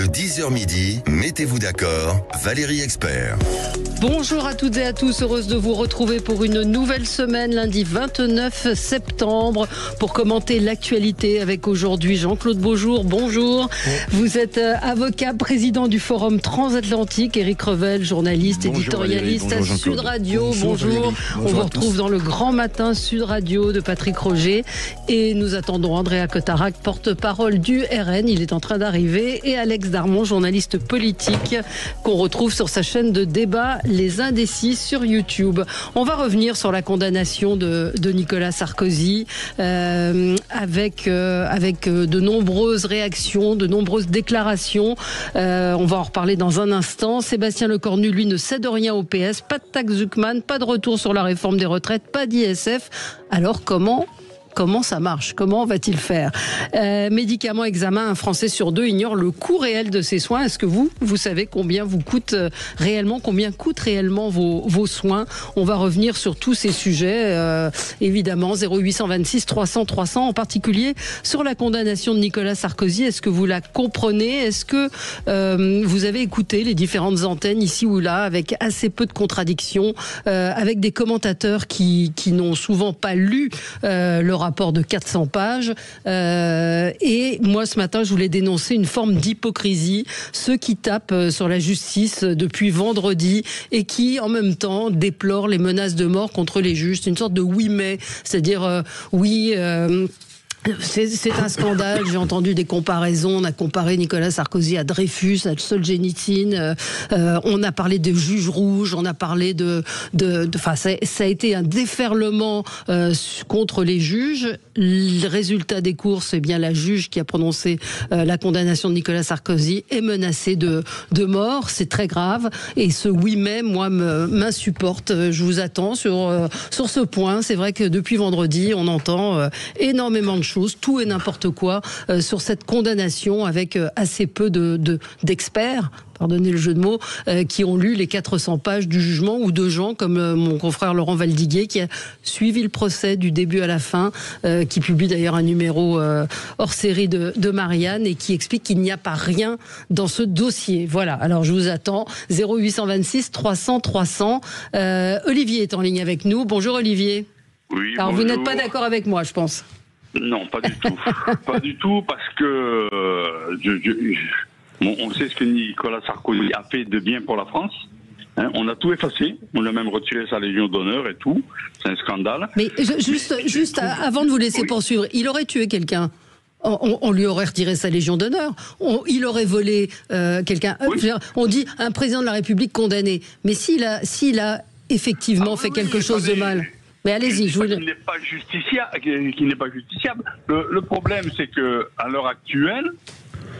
Le 10h midi, mettez-vous d'accord, Valérie Expert. Bonjour à toutes et à tous, heureuse de vous retrouver pour une nouvelle semaine, lundi 29 septembre, pour commenter l'actualité avec aujourd'hui Jean-Claude Beaujour. Bonjour, vous êtes avocat, président du Forum Transatlantique, Éric Revel, journaliste, bonjour éditorialiste Valérie, à Sud Radio. Bonjour, on vous retrouve dans le Grand Matin Sud Radio de Patrick Roger et nous attendons Andrea Cotarac, porte-parole du RN, il est en train d'arriver, et Alex Darmon, journaliste politique qu'on retrouve sur sa chaîne de débat Les Indécis sur YouTube. On va revenir sur la condamnation de Nicolas Sarkozy avec de nombreuses réactions, de nombreuses déclarations. On va en reparler dans un instant. Sébastien Lecornu, lui, ne cède rien au PS. Pas de taxe Zuckman, pas de retour sur la réforme des retraites, pas d'ISF. Alors comment ça marche? Comment va-t-il faire? Médicaments, examen, un Français sur deux ignore le coût réel de ses soins. Est-ce que vous savez combien coûtent réellement vos soins? On va revenir sur tous ces sujets, évidemment. 0826 300 300, en particulier sur la condamnation de Nicolas Sarkozy. Est-ce que vous la comprenez? Est-ce que vous avez écouté les différentes antennes ici ou là, avec assez peu de contradictions, avec des commentateurs qui n'ont souvent pas lu le rapport de 400 pages. Et moi, ce matin, je voulais dénoncer une forme d'hypocrisie. Ceux qui tapent sur la justice depuis vendredi et qui, en même temps, déplorent les menaces de mort contre les juges. C'est une sorte de oui mais, c'est-à-dire c'est un scandale. J'ai entendu des comparaisons. On a comparé Nicolas Sarkozy à Dreyfus, à Solzhenitsyn. On a parlé de juges rouges. On a parlé ça a été un déferlement contre les juges. Le résultat des courses, c'est bien la juge qui a prononcé la condamnation de Nicolas Sarkozy est menacée de mort. C'est très grave. Et ce oui mais, moi, m'insupporte. Je vous attends sur ce point. C'est vrai que depuis vendredi, on entend énormément de choses, tout et n'importe quoi sur cette condamnation, avec assez peu d'experts, pardonnez le jeu de mots, qui ont lu les 400 pages du jugement, ou de gens comme mon confrère Laurent Valdiguier, qui a suivi le procès du début à la fin, qui publie d'ailleurs un numéro hors série de Marianne, et qui explique qu'il n'y a pas rien dans ce dossier. Voilà, alors je vous attends. 0826 300 300. Olivier est en ligne avec nous. Bonjour Olivier. Oui, alors bonjour. Vous n'êtes pas d'accord avec moi, je pense. Non, pas du tout. Pas du tout, parce que on sait ce que Nicolas Sarkozy a fait de bien pour la France. On a tout effacé. On a même retiré sa Légion d'honneur et tout. C'est un scandale. Mais juste avant de vous laisser poursuivre, il aurait tué quelqu'un. On lui aurait retiré sa Légion d'honneur. Il aurait volé quelqu'un. Oui. On dit un président de la République condamné. Mais s'il a effectivement fait quelque chose de mal. Mais allez-y, je vous le... Qui n'est pas justiciable. Le problème, c'est que à l'heure actuelle,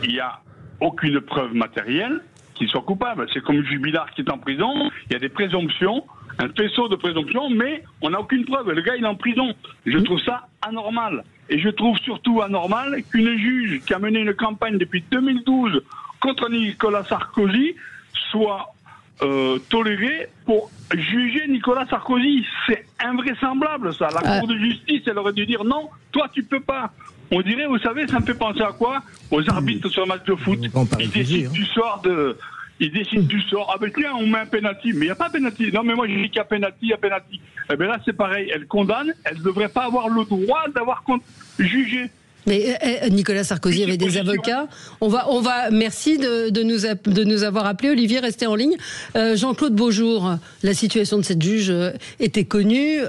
il n'y a aucune preuve matérielle qu'il soit coupable. C'est comme Jubilard qui est en prison. Il y a des présomptions, un faisceau de présomptions, mais on n'a aucune preuve. Le gars, il est en prison. Je trouve ça anormal. Et je trouve surtout anormal qu'une juge qui a mené une campagne depuis 2012 contre Nicolas Sarkozy soit toléré pour juger Nicolas Sarkozy. C'est invraisemblable, ça. La Cour de justice, elle aurait dû dire non, toi tu peux pas. On dirait, vous savez, ça me fait penser à quoi? Aux arbitres sur un match de foot. Ils décident du sort ah ben tiens, on met un penalty. Mais il n'y a pas penalty. Non mais moi je dis qu'il y a penalty, il y a penalty. Eh ben là c'est pareil, elle condamne, elle ne devrait pas avoir le droit d'avoir jugé. Mais Nicolas Sarkozy avait des avocats. On va. Merci de nous avoir appelés. Olivier, restez en ligne. Jean-Claude Beaujour, la situation de cette juge était connue.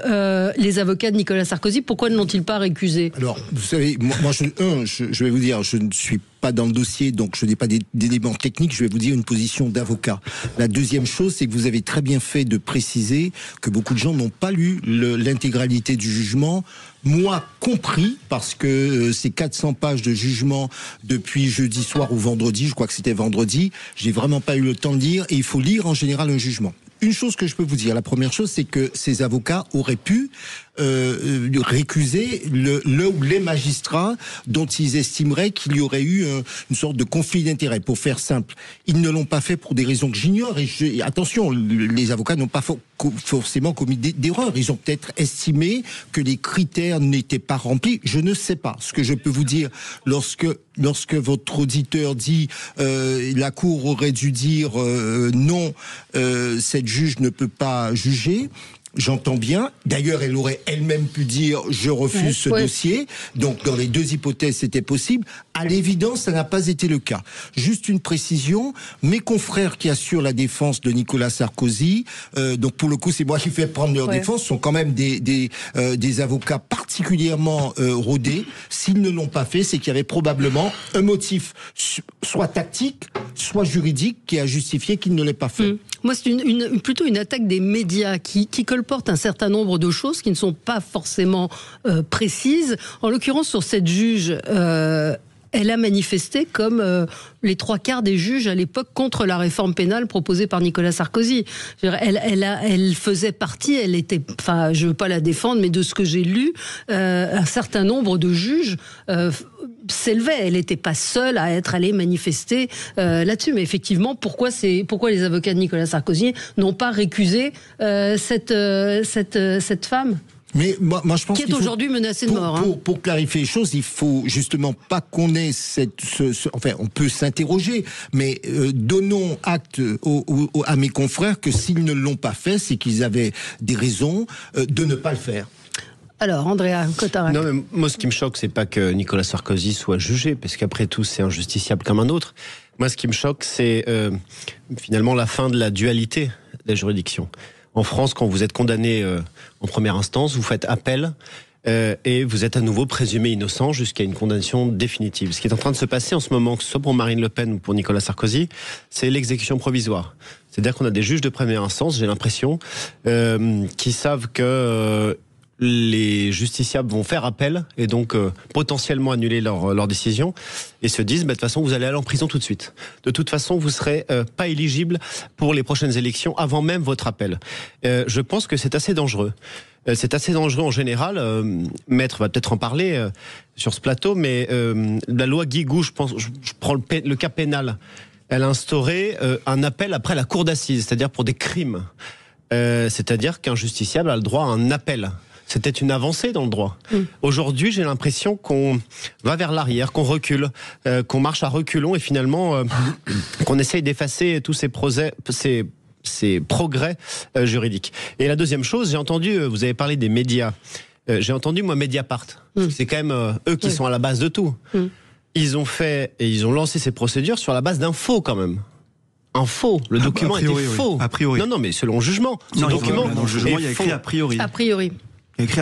Les avocats de Nicolas Sarkozy, pourquoi ne l'ont-ils pas récusé? Alors, vous savez, moi je vais vous dire, je ne suis pas dans le dossier, donc je n'ai pas d'éléments techniques, je vais vous dire une position d'avocat. La deuxième chose, c'est que vous avez très bien fait de préciser que beaucoup de gens n'ont pas lu l'intégralité du jugement, moi compris, parce que ces 400 pages de jugement depuis jeudi soir ou vendredi, je crois que c'était vendredi, j'ai vraiment pas eu le temps de lire, et il faut lire en général un jugement. Une chose que je peux vous dire, la première chose, c'est que ces avocats auraient pu récuser le ou les magistrats dont ils estimeraient qu'il y aurait eu une sorte de conflit d'intérêts. Pour faire simple, ils ne l'ont pas fait pour des raisons que j'ignore. Et attention, les avocats n'ont pas forcément commis d'erreurs. Ils ont peut-être estimé que les critères n'étaient pas remplis. Je ne sais pas. Ce que je peux vous dire, lorsque votre auditeur dit la Cour aurait dû dire non, cette juge ne peut pas juger. J'entends bien. D'ailleurs, elle aurait elle-même pu dire je refuse ce dossier. Donc, dans les deux hypothèses, c'était possible. À l'évidence, ça n'a pas été le cas. Juste une précision. Mes confrères qui assurent la défense de Nicolas Sarkozy, donc pour le coup, c'est moi qui fais prendre leur défense, sont quand même des avocats particulièrement rodés. S'ils ne l'ont pas fait, c'est qu'il y avait probablement un motif, soit tactique, soit juridique, qui a justifié qu'il ne l'ait pas fait. Moi, c'est plutôt une attaque des médias qui colportent un certain nombre de choses qui ne sont pas forcément précises. En l'occurrence, sur cette juge, elle a manifesté comme les 3/4 des juges à l'époque contre la réforme pénale proposée par Nicolas Sarkozy. Elle faisait partie, elle était, enfin, je veux pas la défendre, mais de ce que j'ai lu, un certain nombre de juges s'élevait. Elle n'était pas seule à être allée manifester là-dessus. Mais effectivement, pourquoi les avocats de Nicolas Sarkozy n'ont pas récusé cette femme ? Mais moi, je pense qui est aujourd'hui menacée de mort. Pour clarifier les choses, il faut justement pas qu'on ait enfin, on peut s'interroger, mais donnons acte à mes confrères que s'ils ne l'ont pas fait, c'est qu'ils avaient des raisons de ne pas le faire. Alors, Andrea Cotarac. Non, mais moi, ce qui me choque, c'est pas que Nicolas Sarkozy soit jugé, parce qu'après tout, c'est injusticiable comme un autre. Moi, ce qui me choque, c'est finalement la fin de la dualité des juridictions. En France, quand vous êtes condamné en première instance, vous faites appel et vous êtes à nouveau présumé innocent jusqu'à une condamnation définitive. Ce qui est en train de se passer en ce moment, que ce soit pour Marine Le Pen ou pour Nicolas Sarkozy, c'est l'exécution provisoire. C'est-à-dire qu'on a des juges de première instance, j'ai l'impression, qui savent que les justiciables vont faire appel et donc potentiellement annuler leur décision et se disent de toute façon vous allez aller en prison tout de suite. De toute façon vous serez pas éligible pour les prochaines élections avant même votre appel. Je pense que c'est assez dangereux. C'est assez dangereux en général. Maître va peut-être en parler sur ce plateau, mais la loi Guigou, je prends le cas pénal. Elle a instauré un appel après la cour d'assises, c'est-à-dire pour des crimes. C'est-à-dire qu'un justiciable a le droit à un appel. C'était une avancée dans le droit. Aujourd'hui, j'ai l'impression qu'on va vers l'arrière, qu'on recule, qu'on marche à reculons et finalement qu'on essaye d'effacer tous ces progrès juridiques. Et la deuxième chose, j'ai entendu, vous avez parlé des médias, j'ai entendu moi Mediapart. C'est quand même eux qui sont à la base de tout. Ils ont lancé ces procédures sur la base d'un faux quand même. Un faux. Le document était faux. A priori. Non, mais selon le jugement. Dans le jugement, il y a écrit a priori. A priori.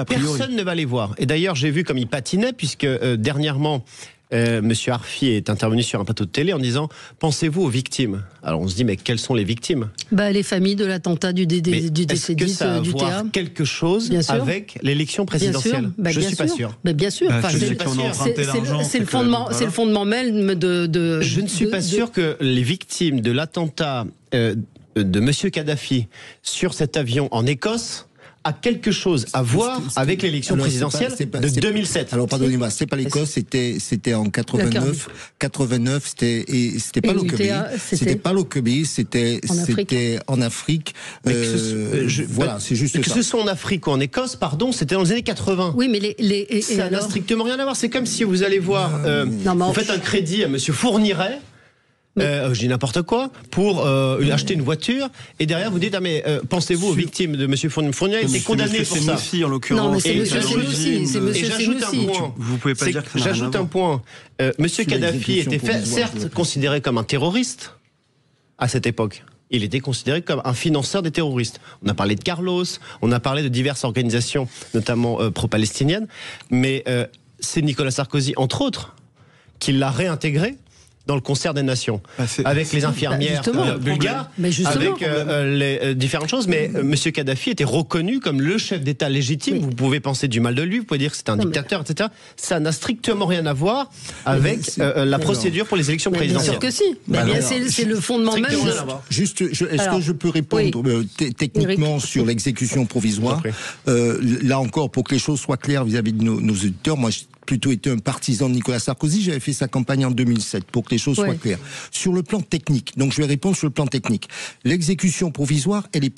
Personne ne va les voir. Et d'ailleurs, j'ai vu comme il patinait, puisque dernièrement, Monsieur Arfi est intervenu sur un plateau de télé en disant « Pensez-vous aux victimes ?» Alors on se dit « Mais quelles sont les victimes ?» Les familles de l'attentat du décédé du TA. Est-ce que ça a à voir quelque chose avec l'élection présidentielle ? Je ne suis pas sûr. Bien sûr. C'est le fondement même de... Je ne suis pas sûr que les victimes de l'attentat de Monsieur Kadhafi sur cet avion en Écosse a quelque chose à voir avec l'élection présidentielle de 2007. Alors pardonnez-moi, c'était pas l'Écosse, c'était en 89. 89, c'était pas l'Occuby. C'était pas l'Occuby, c'était en Afrique. Voilà, c'est juste ça. Que ce soit en Afrique ou en Écosse, pardon, c'était dans les années 80. Oui, mais ça n'a strictement rien à voir. C'est comme si vous allez voir, vous faites un crédit à Monsieur Fourniret. Je dis n'importe quoi, pour acheter une voiture, et derrière vous dites pensez-vous aux victimes de Monsieur Fournier a été condamné pour ça. Moussi, en l'occurrence. Non, mais c'est Monsieur Senoussi. Et j'ajoute un point. Vous pouvez pas dire que ça j'ajoute un point. Monsieur Kadhafi était certes considéré comme un terroriste à cette époque. Il était considéré comme un financeur des terroristes. On a parlé de Carlos, on a parlé de diverses organisations, notamment pro-palestiniennes, mais c'est Nicolas Sarkozy, entre autres, qui l'a réintégré dans le concert des nations, avec les infirmières bulgares, avec les différentes choses. Mais M. Kadhafi était reconnu comme le chef d'État légitime. Vous pouvez penser du mal de lui, vous pouvez dire que c'est un dictateur, etc. Ça n'a strictement rien à voir avec la procédure pour les élections présidentielles. Bien sûr que si. C'est le fondement même. Juste, est-ce que je peux répondre techniquement sur l'exécution provisoire? Là encore, pour que les choses soient claires vis-à-vis de nos auditeurs, moi, j'ai plutôt été un partisan de Nicolas Sarkozy. J'avais fait sa campagne en 2007, pour que les choses soient claires. Sur le plan technique, donc je vais répondre sur le plan technique. L'exécution provisoire, elle est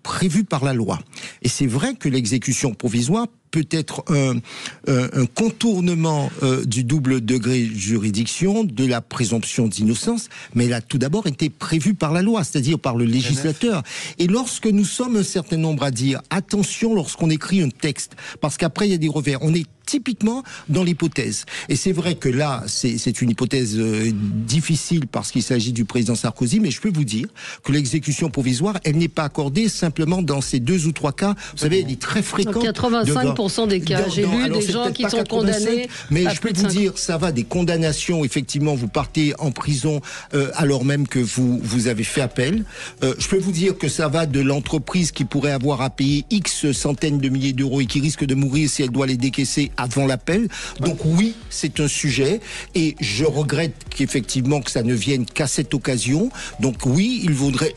prévue par la loi. Et c'est vrai que l'exécution provisoire peut être un contournement du double degré de juridiction, de la présomption d'innocence, mais elle a tout d'abord été prévue par la loi, c'est-à-dire par le législateur. Et lorsque nous sommes un certain nombre à dire attention lorsqu'on écrit un texte, parce qu'après il y a des revers, on est typiquement dans l'hypothèse. Et c'est vrai que là, c'est une hypothèse difficile parce qu'il s'agit du président Sarkozy, mais je peux vous dire que l'exécution provisoire, elle n'est pas accordée simplement dans ces 2 ou 3 cas. Vous savez, elle est très fréquente. 85% des cas. J'ai lu des gens qui sont condamnés. Mais je peux vous dire, ça va des condamnations. Effectivement, vous partez en prison alors même que vous avez fait appel. Je peux vous dire que ça va de l'entreprise qui pourrait avoir à payer X centaines de milliers d'euros et qui risque de mourir si elle doit les décaisser avant l'appel. Donc oui, c'est un sujet et je regrette qu'effectivement que ça ne vienne qu'à cette occasion. Donc oui, il vaudrait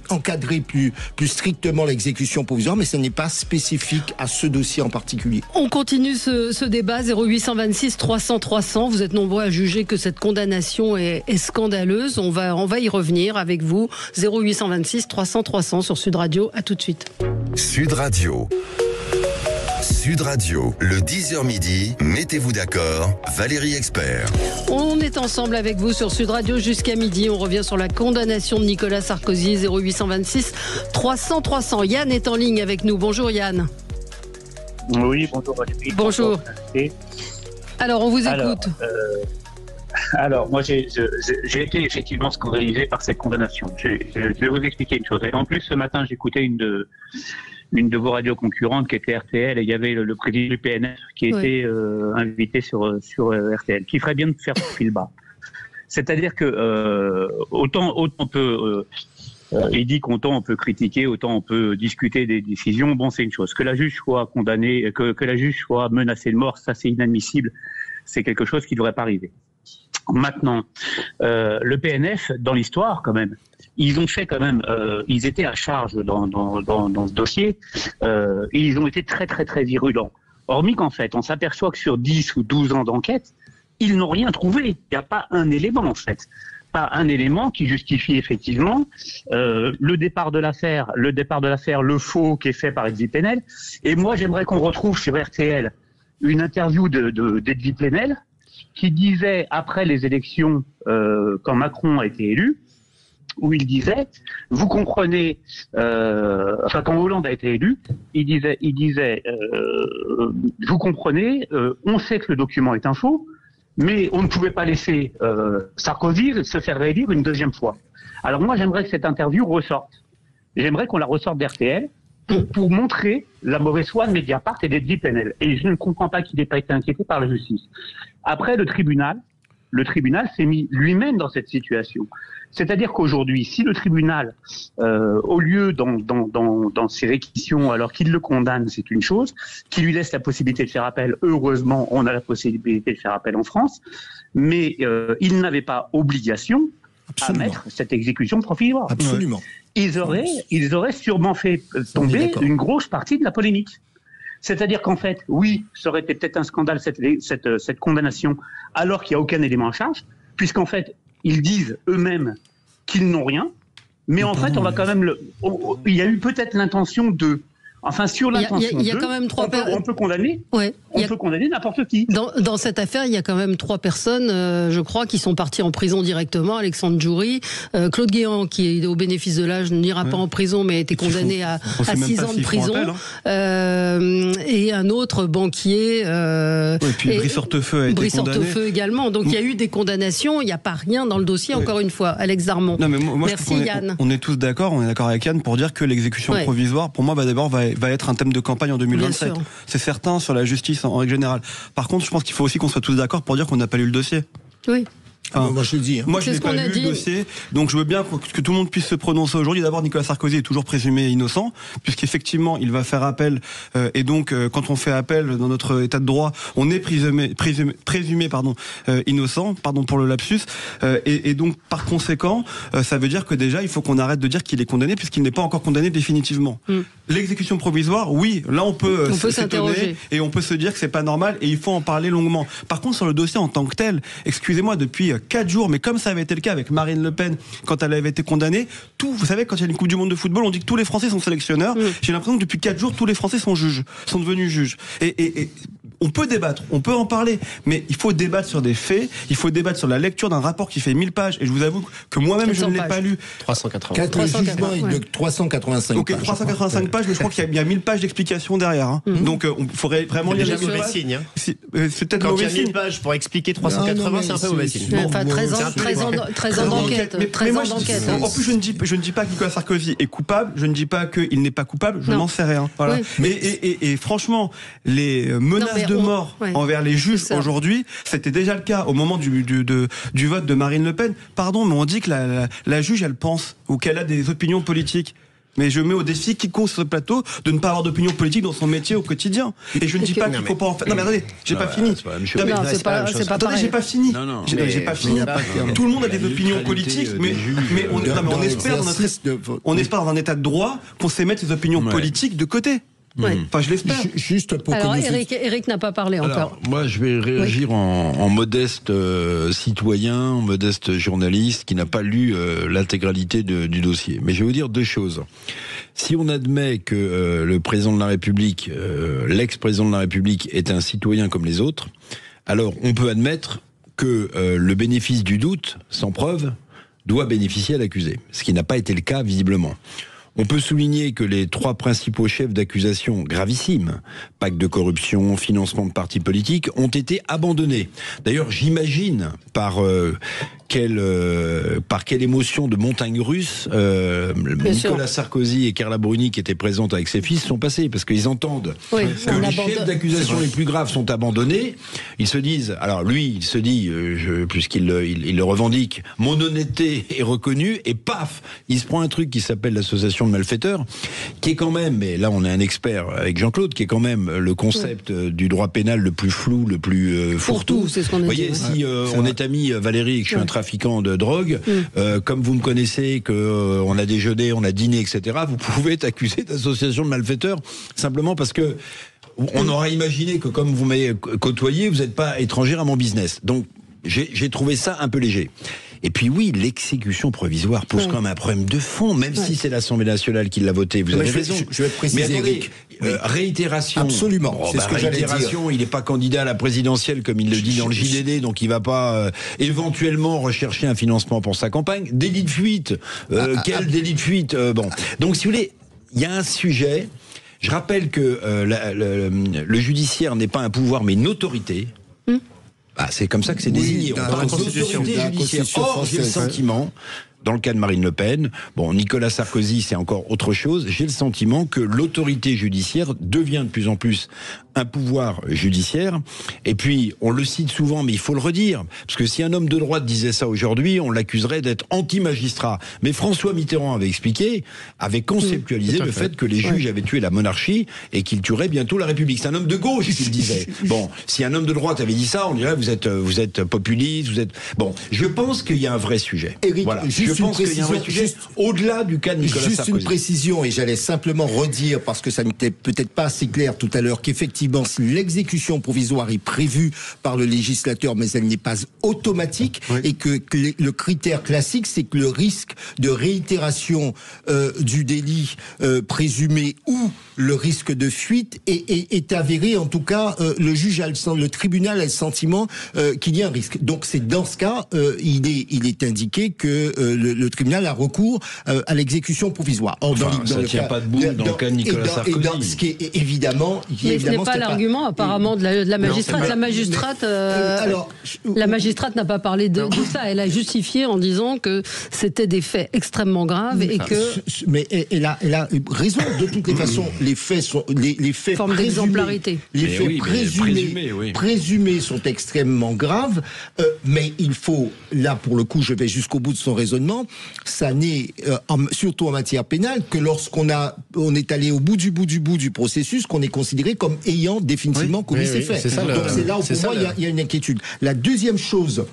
encadrer plus strictement l'exécution provisoire, mais ce n'est pas spécifique à ce dossier en particulier. On continue ce débat, 0826 300 300. Vous êtes nombreux à juger que cette condamnation est scandaleuse. On va y revenir avec vous. 0826 300 300 sur Sud Radio. À tout de suite. Sud Radio, le 10h midi, mettez-vous d'accord, Valérie Expert. On est ensemble avec vous sur Sud Radio jusqu'à midi. On revient sur la condamnation de Nicolas Sarkozy, 0826 300 300. Yann est en ligne avec nous. Bonjour Yann. Oui, bonjour Valérie. Bonjour. Alors, on vous écoute. Alors, moi, j'ai été effectivement scandalisé par cette condamnation. Je vais vous expliquer une chose. Et en plus, ce matin, j'écoutais une de vos radios concurrentes qui était RTL, et il y avait le président du PNF qui était invité sur RTL, qui ferait bien de faire fil bas. C'est-à-dire que autant on peut il dit qu'autant on peut critiquer, autant on peut discuter des décisions. Bon, c'est une chose. Que la juge soit condamnée, que la juge soit menacée de mort, ça c'est inadmissible. C'est quelque chose qui ne devrait pas arriver. Maintenant, le PNF, dans l'histoire quand même, ils ont fait quand même, ils étaient à charge dans ce dossier, et ils ont été très très très virulents. Hormis qu'en fait, on s'aperçoit que sur 10 ou 12 ans d'enquête, ils n'ont rien trouvé. Il n'y a pas un élément en fait. Pas un élément qui justifie effectivement le départ de l'affaire, le faux qui est fait par Edwy Plenel. Et moi, j'aimerais qu'on retrouve sur RTL une interview d'Edwy Plenel qui disait, après les élections, quand Macron a été élu, où il disait, vous comprenez, quand Hollande a été élu, il disait, vous comprenez, on sait que le document est un faux, mais on ne pouvait pas laisser Sarkozy se faire réélire une deuxième fois. Alors moi, j'aimerais que cette interview ressorte. J'aimerais qu'on la ressorte d'RTL pour montrer la mauvaise foi de Mediapart et d'Edwy Plenel. Et je ne comprends pas qu'il n'ait pas été inquiété par la justice. Après, le tribunal s'est mis lui-même dans cette situation. C'est-à-dire qu'aujourd'hui, si le tribunal, au lieu dans ses réquisitions, alors qu'il le condamne, c'est une chose, qu'il lui laisse la possibilité de faire appel, heureusement, on a la possibilité de faire appel en France, mais il n'avait pas obligation à mettre cette exécution provisoire. Absolument. Ils auraient sûrement fait tomber une grosse partie de la polémique. C'est-à-dire qu'en fait, oui, ça aurait été peut-être un scandale cette condamnation, alors qu'il n'y a aucun élément à charge, puisqu'en fait, ils disent eux-mêmes qu'ils n'ont rien, mais en fait, on va quand même il y a eu peut-être l'intention de... Enfin, sur l'intention, il y a quand même on peut condamner. Ouais. On peut condamner n'importe qui. Dans cette affaire, il y a quand même 3 personnes, je crois, qui sont parties en prison directement. Alexandre Djouri, Claude Guéant, qui est au bénéfice de l'âge, n'ira pas en prison, mais a été condamné à 6 ans de prison. Et un autre banquier. Et puis Brice Hortefeux a été condamné. Hortefeux également. Donc il y a eu des condamnations. Il n'y a pas rien dans le dossier. Encore une fois, Alex Darmon. Non, mais moi, merci Yann. On est tous d'accord. On est d'accord avec Yann pour dire que l'exécution provisoire, pour moi, d'abord va être un thème de campagne en 2027. C'est certain, sur la justice en règle générale. Par contre, je pense qu'il faut aussi qu'on soit tous d'accord pour dire qu'on n'a pas lu le dossier. Oui. Moi je le dis. Moi je n'ai pas lu le dossier, donc je veux bien que tout le monde puisse se prononcer aujourd'hui. D'abord, Nicolas Sarkozy est toujours présumé innocent, puisqu'effectivement il va faire appel, et donc quand on fait appel dans notre état de droit, on est présumé innocent, pardon pour le lapsus, et donc par conséquent, ça veut dire que déjà il faut qu'on arrête de dire qu'il est condamné, puisqu'il n'est pas encore condamné définitivement. L'exécution provisoire, oui, là on peut s'interroger et on peut se dire que c'est pas normal et il faut en parler longuement. Par contre, sur le dossier en tant que tel, excusez-moi, depuis 4 jours, mais comme ça avait été le cas avec Marine Le Pen quand elle avait été condamnée, vous savez, quand il y a une Coupe du Monde de football, on dit que tous les Français sont sélectionneurs. J'ai l'impression que depuis 4 jours, tous les Français sont devenus juges. Et on peut débattre, on peut en parler, mais il faut débattre sur des faits, il faut débattre sur la lecture d'un rapport qui fait 1000 pages, et je vous avoue que moi-même je ne l'ai pas lu. 380. Le jugement est de 385 pages. Ok, 385 pages, mais je crois qu'il y a 1000 pages d'explications derrière. Donc il faudrait vraiment lire les mauvais signe. C'est peut-être quand il y a 1000 pages pour expliquer 380, c'est un peu mauvais signe. Enfin, 13 ans d'enquête. En plus, je ne dis pas que Nicolas Sarkozy est coupable, je ne dis pas qu'il n'est pas coupable, je n'en sais rien. Voilà. Et franchement, les menaces de mort envers les juges aujourd'hui, c'était déjà le cas au moment du vote de Marine Le Pen. Pardon, mais on dit que la juge, elle pense, ou qu'elle a des opinions politiques. Mais je mets au défi quiconque sur ce plateau de ne pas avoir d'opinion politique dans son métier au quotidien. Et je ne dis pas qu'il ne faut pas en faire. Non mais attendez, j'ai pas fini. C'est pas attendez, j'ai pas fini. J'ai pas fini. Tout le monde a des opinions politiques, mais on espère dans un état de droit qu'on sait mettre ses opinions politiques de côté. Enfin, je l'espère. Juste pour alors, Eric n'a pas parlé encore. Moi, je vais réagir en modeste citoyen, en modeste journaliste qui n'a pas lu l'intégralité du dossier. Mais je vais vous dire 2 choses. Si on admet que le président de la République, l'ex-président de la République, est un citoyen comme les autres, alors on peut admettre que le bénéfice du doute, sans preuve, doit bénéficier à l'accusé. Ce qui n'a pas été le cas, visiblement. On peut souligner que les 3 principaux chefs d'accusation gravissimes, pacte de corruption, financement de partis politiques, ont été abandonnés. D'ailleurs, j'imagine par quelle émotion de montagne russe Nicolas Sarkozy et Carla Bruni, qui étaient présentes avec ses fils, sont passés, parce qu'ils entendent que les chefs d'accusation les plus graves sont abandonnés. Ils se disent, alors lui, il se dit, puisqu'il le revendique, mon honnêteté est reconnue, et paf, il se prend un truc qui s'appelle l'association de malfaiteurs, qui est quand même, et là on est un expert avec Jean-Claude, qui est quand même le concept du droit pénal le plus flou, le plus fourre-tout. C'est ce qu'on a dit. Vous voyez, si on est amis, Valérie, et que je suis un trafiquant de drogue, comme vous me connaissez, qu'on a déjeuné, on a dîné, etc., vous pouvez être accusé d'association de malfaiteurs, simplement parce que on aurait imaginé que comme vous m'avez côtoyé, vous n'êtes pas étrangère à mon business. Donc j'ai trouvé ça un peu léger. Et puis oui, l'exécution provisoire pose quand même un problème de fond, même si c'est l'Assemblée nationale qui l'a voté. Vous avez raison. Je vais préciser, mais attendez, réitération. Absolument. C'est ce que réitération. Il n'est pas candidat à la présidentielle comme il le dit dans le JDD, donc il ne va pas éventuellement rechercher un financement pour sa campagne. Délit de fuite. Quel délit de fuite bon. Donc si vous voulez, il y a un sujet. Je rappelle que le judiciaire n'est pas un pouvoir mais une autorité. C'est comme ça que c'est désigné. On parle d'autorité judiciaire. Or, j'ai le sentiment, dans le cas de Marine Le Pen, bon, Nicolas Sarkozy, c'est encore autre chose, j'ai le sentiment que l'autorité judiciaire devient de plus en plus un pouvoir judiciaire. Et puis, on le cite souvent, mais il faut le redire, parce que si un homme de droite disait ça aujourd'hui, on l'accuserait d'être anti-magistrat. Mais François Mitterrand avait expliqué, avait conceptualisé le fait que les juges avaient tué la monarchie et qu'ils tueraient bientôt la République. C'est un homme de gauche qui le disait. Bon, si un homme de droite avait dit ça, on dirait vous êtes populiste, vous êtes... Bon, je pense qu'il y a un vrai sujet. Eric, voilà. Je pense qu'il y a un vrai sujet au-delà du cas de Nicolas Sarkozy. Juste une précision, et j'allais simplement redire, parce que ça n'était peut-être pas assez clair tout à l'heure, qu'effectivement, l'exécution provisoire est prévue par le législateur, mais elle n'est pas automatique, et que le critère classique, c'est que le risque de réitération du délit présumé ou le risque de fuite est avéré. En tout cas, le tribunal a le sentiment qu'il y a un risque. Donc c'est dans ce cas, il est indiqué que le tribunal a recours à l'exécution provisoire. Or, ça ne tient pas debout dans le cas de Nicolas Sarkozy. Ce qui est évidemment... Mais ce n'est pas l'argument apparemment de la magistrate. La magistrate n'a pas parlé de ça. Elle a justifié en disant que c'était des faits extrêmement graves et que... Mais elle a raison. De toutes les façons, les faits sont... Les faits forme d'exemplarité. Les faits présumés sont extrêmement graves, mais il faut, là pour le coup, je vais jusqu'au bout de son raisonnement, ça n'est, surtout en matière pénale, que lorsqu'on est allé au bout du processus, qu'on est considéré comme ayant définitivement commis ces faits. Donc c'est là où pour moi il y a une inquiétude. La deuxième chose...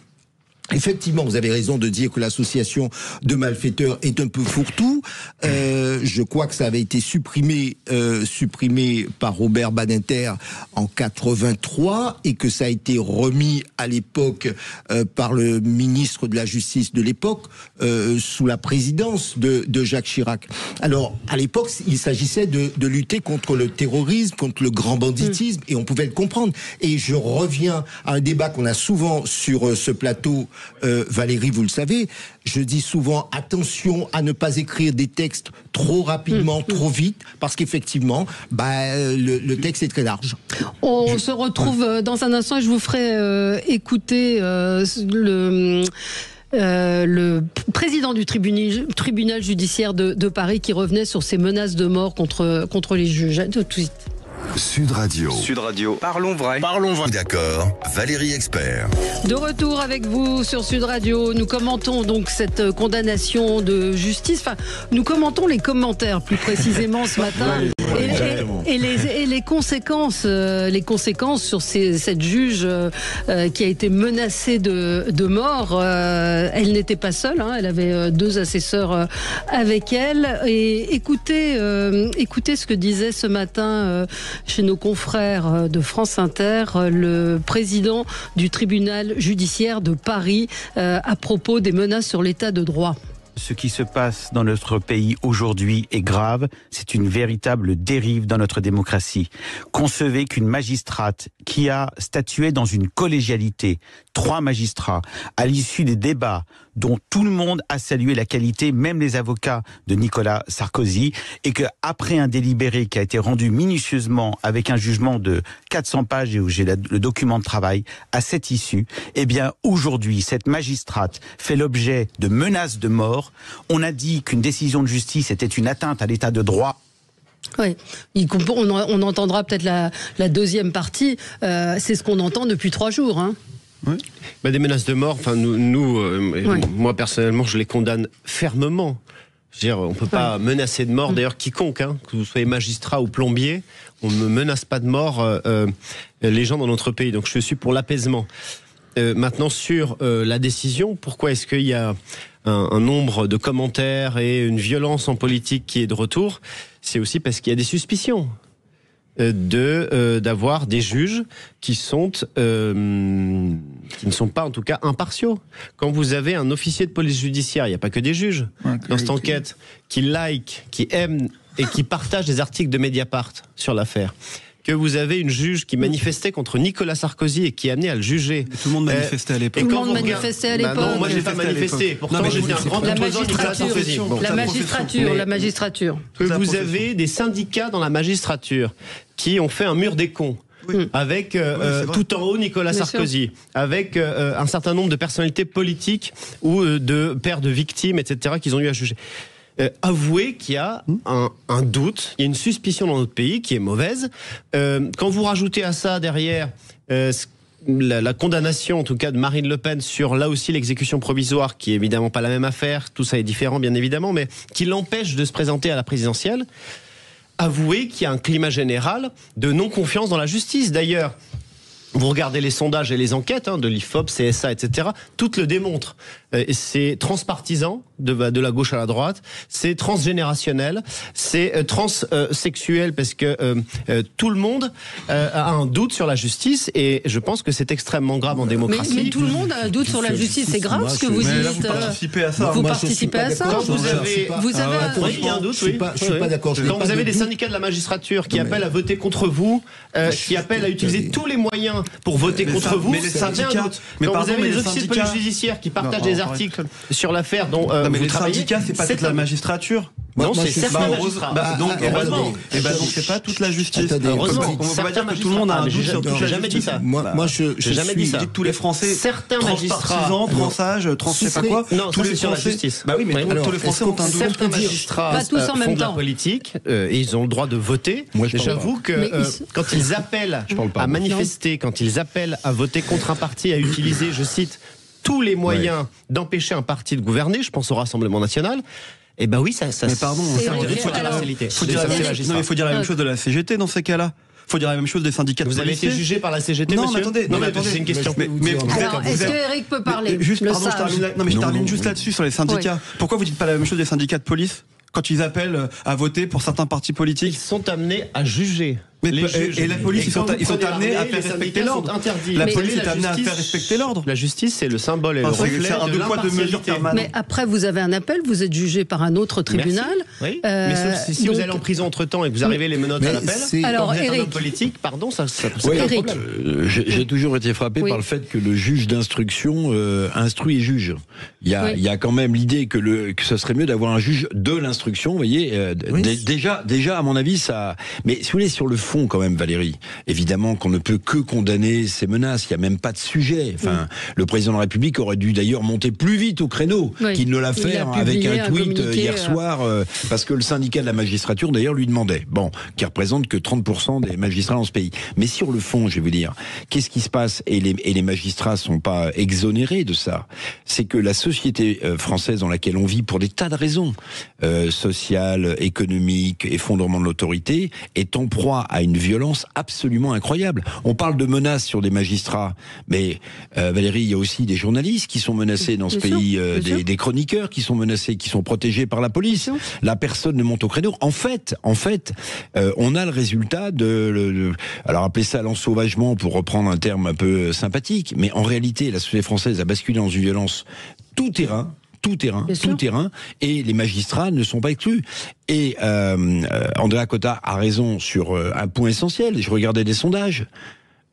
Effectivement, vous avez raison de dire que l'association de malfaiteurs est un peu fourre-tout. Je crois que ça avait été supprimé par Robert Badinter en 83 et que ça a été remis à l'époque par le ministre de la Justice de l'époque sous la présidence de Jacques Chirac. Alors, à l'époque, il s'agissait de lutter contre le terrorisme, contre le grand banditisme, et on pouvait le comprendre. Et je reviens à un débat qu'on a souvent sur ce plateau. Valérie, vous le savez, je dis souvent attention à ne pas écrire des textes trop rapidement, trop vite, parce qu'effectivement, le texte est très large. On se retrouve dans un instant et je vous ferai écouter le président du tribunal judiciaire de Paris qui revenait sur ces menaces de mort contre les juges. Tout de suite. Sud Radio. Parlons vrai. D'accord, Valérie Expert. De retour avec vous sur Sud Radio. Nous commentons donc cette condamnation de justice. Enfin, nous commentons les commentaires plus précisément ce matin. Et les conséquences sur cette juge qui a été menacée de mort. Elle n'était pas seule, elle avait 2 assesseurs avec elle. Et écoutez ce que disait ce matin chez nos confrères de France Inter le président du tribunal judiciaire de Paris à propos des menaces sur l'état de droit. Ce qui se passe dans notre pays aujourd'hui est grave. C'est une véritable dérive dans notre démocratie. Concevez qu'une magistrate qui a statué dans une collégialité, 3 magistrats, à l'issue des débats dont tout le monde a salué la qualité, même les avocats de Nicolas Sarkozy, et qu'après un délibéré qui a été rendu minutieusement avec un jugement de 400 pages et où j'ai le document de travail, à cette issue, eh bien aujourd'hui, cette magistrate fait l'objet de menaces de mort. On a dit qu'une décision de justice était une atteinte à l'état de droit. Oui, on entendra peut-être la deuxième partie. C'est ce qu'on entend depuis 3 jours. Oui. Des menaces de mort, moi personnellement, je les condamne fermement. Je veux dire, on ne peut pas menacer de mort, d'ailleurs, quiconque, que vous soyez magistrat ou plombier, on ne menace pas de mort les gens dans notre pays. Donc je suis pour l'apaisement. Maintenant, sur la décision, pourquoi est-ce qu'il y a un nombre de commentaires et une violence en politique qui est de retour? C'est aussi parce qu'il y a des suspicions d'avoir des juges qui ne sont pas en tout cas impartiaux. Quand vous avez un officier de police judiciaire, il n'y a pas que des juges dans cette enquête, qui like, qui aime et qui partage des articles de Mediapart sur l'affaire. Que vous avez une juge qui manifestait contre Nicolas Sarkozy et qui est amenée à le juger. Tout le monde manifestait à l'époque. Tout le monde manifestait à l'époque. Non, moi j'ai pas manifesté. Pourtant j'étais un grand opposant de Nicolas Sarkozy. La magistrature. Que vous avez des syndicats dans la magistrature qui ont fait un mur des cons. Avec tout en haut Nicolas Sarkozy, avec un certain nombre de personnalités politiques ou de pères de victimes, etc., qu'ils ont eu à juger. Avouez qu'il y a un doute, il y a une suspicion dans notre pays qui est mauvaise. Quand vous rajoutez à ça derrière la condamnation, en tout cas de Marine Le Pen, sur là aussi l'exécution provisoire, qui est évidemment pas la même affaire, tout ça est différent bien évidemment, mais qui l'empêche de se présenter à la présidentielle, avouez qu'il y a un climat général de non-confiance dans la justice. D'ailleurs, vous regardez les sondages et les enquêtes de l'IFOP, CSA, etc., toutes le démontrent. C'est transpartisan, de la gauche à la droite, c'est transgénérationnel, c'est transsexuel, parce que tout le monde a un doute sur la justice, et je pense que c'est extrêmement grave en démocratie. Mais tout le monde a un doute sur la justice, c'est grave ce que vous dites. Vous participez à ça. Vous participez à ça. Vous avez il y a un doute, je suis pas d'accord. Quand vous avez des syndicats de la magistrature qui appellent à voter contre vous, qui appellent à utiliser tous les moyens un pour voter contre vous. Mais les syndicats, vous avez les officiers de police judiciaire qui partagent des articles sur l'affaire dont mais vous les travaillez. syndicats, c'est pas toute la magistrature. Non, c'est certains magistrats. Donc c'est pas toute la justice. Heureusement, on va pas dire que tout le monde a un doute sur toute la jamais dit ça. Moi, je jamais dit ça. Tous les Français, certains magistrats, transage, trans, je sais pas quoi. Non, tous les sur la Français. justice. Bah oui, mais tous les Français ont un doute. Certains magistrats font de la politique et ils ont le droit de voter. J'avoue que quand ils appellent à manifester, quand ils appellent à voter contre un parti, à utiliser, je cite, tous les moyens d'empêcher un parti de gouverner, je pense au Rassemblement National. Eh ben oui, ça. Mais pardon, il faut dire la réalité. Il faut dire la même chose de la CGT dans ces cas-là. Il faut dire la même chose des syndicats de policiers. Vous avez été jugé par la CGT, non, monsieur ? Non, mais attendez, c'est une question. Alors, est-ce que Eric peut parler ? Je termine juste là-dessus sur les syndicats. Pourquoi vous dites pas la même chose des syndicats de police quand ils appellent à voter pour certains partis politiques ? Ils sont amenés à juger. Et la police, ils sont amenés à faire respecter l'ordre. La police est amenée à faire respecter l'ordre. La justice, c'est le symbole et le reflet c'est un deux poids, deux mesures permanent. Mais après, vous avez un appel, vous êtes jugé par un autre tribunal. Oui. Mais sauf si vous allez en prison entre-temps et que vous arrivez les menottes à l'appel, alors, quand vous êtes un homme politique, pardon, ça pose un problème. J'ai toujours été frappé par le fait que le juge d'instruction instruit et juge. Il y a quand même l'idée que ce serait mieux d'avoir un juge de l'instruction, vous voyez. Déjà, à mon avis, ça... Mais si vous voulez, sur le fond, quand même, Valérie, évidemment qu'on ne peut que condamner ces menaces. Il n'y a même pas de sujet. Enfin, le président de la République aurait dû d'ailleurs monter plus vite au créneau qu'il ne l'a fait avec un tweet hier soir, parce que le syndicat de la magistrature d'ailleurs lui demandait. Bon, qui représente que 30% des magistrats dans ce pays. Mais sur le fond, je vais vous dire, qu'est-ce qui se passe ? Et les magistrats sont pas exonérés de ça. C'est que la société française dans laquelle on vit, pour des tas de raisons sociales, économiques, effondrement de l'autorité, est en proie à une violence absolument incroyable. On parle de menaces sur des magistrats, mais Valérie, il y a aussi des journalistes qui sont menacés dans ce pays, des chroniqueurs qui sont menacés, qui sont protégés par la police. La personne ne monte au créneau. En fait, on a le résultat alors appelez ça l'ensauvagement pour reprendre un terme un peu sympathique, mais en réalité, la société française a basculé dans une violence tout terrain, et les magistrats ne sont pas exclus. Et Andrea Cotta a raison sur un point essentiel. Je regardais des sondages.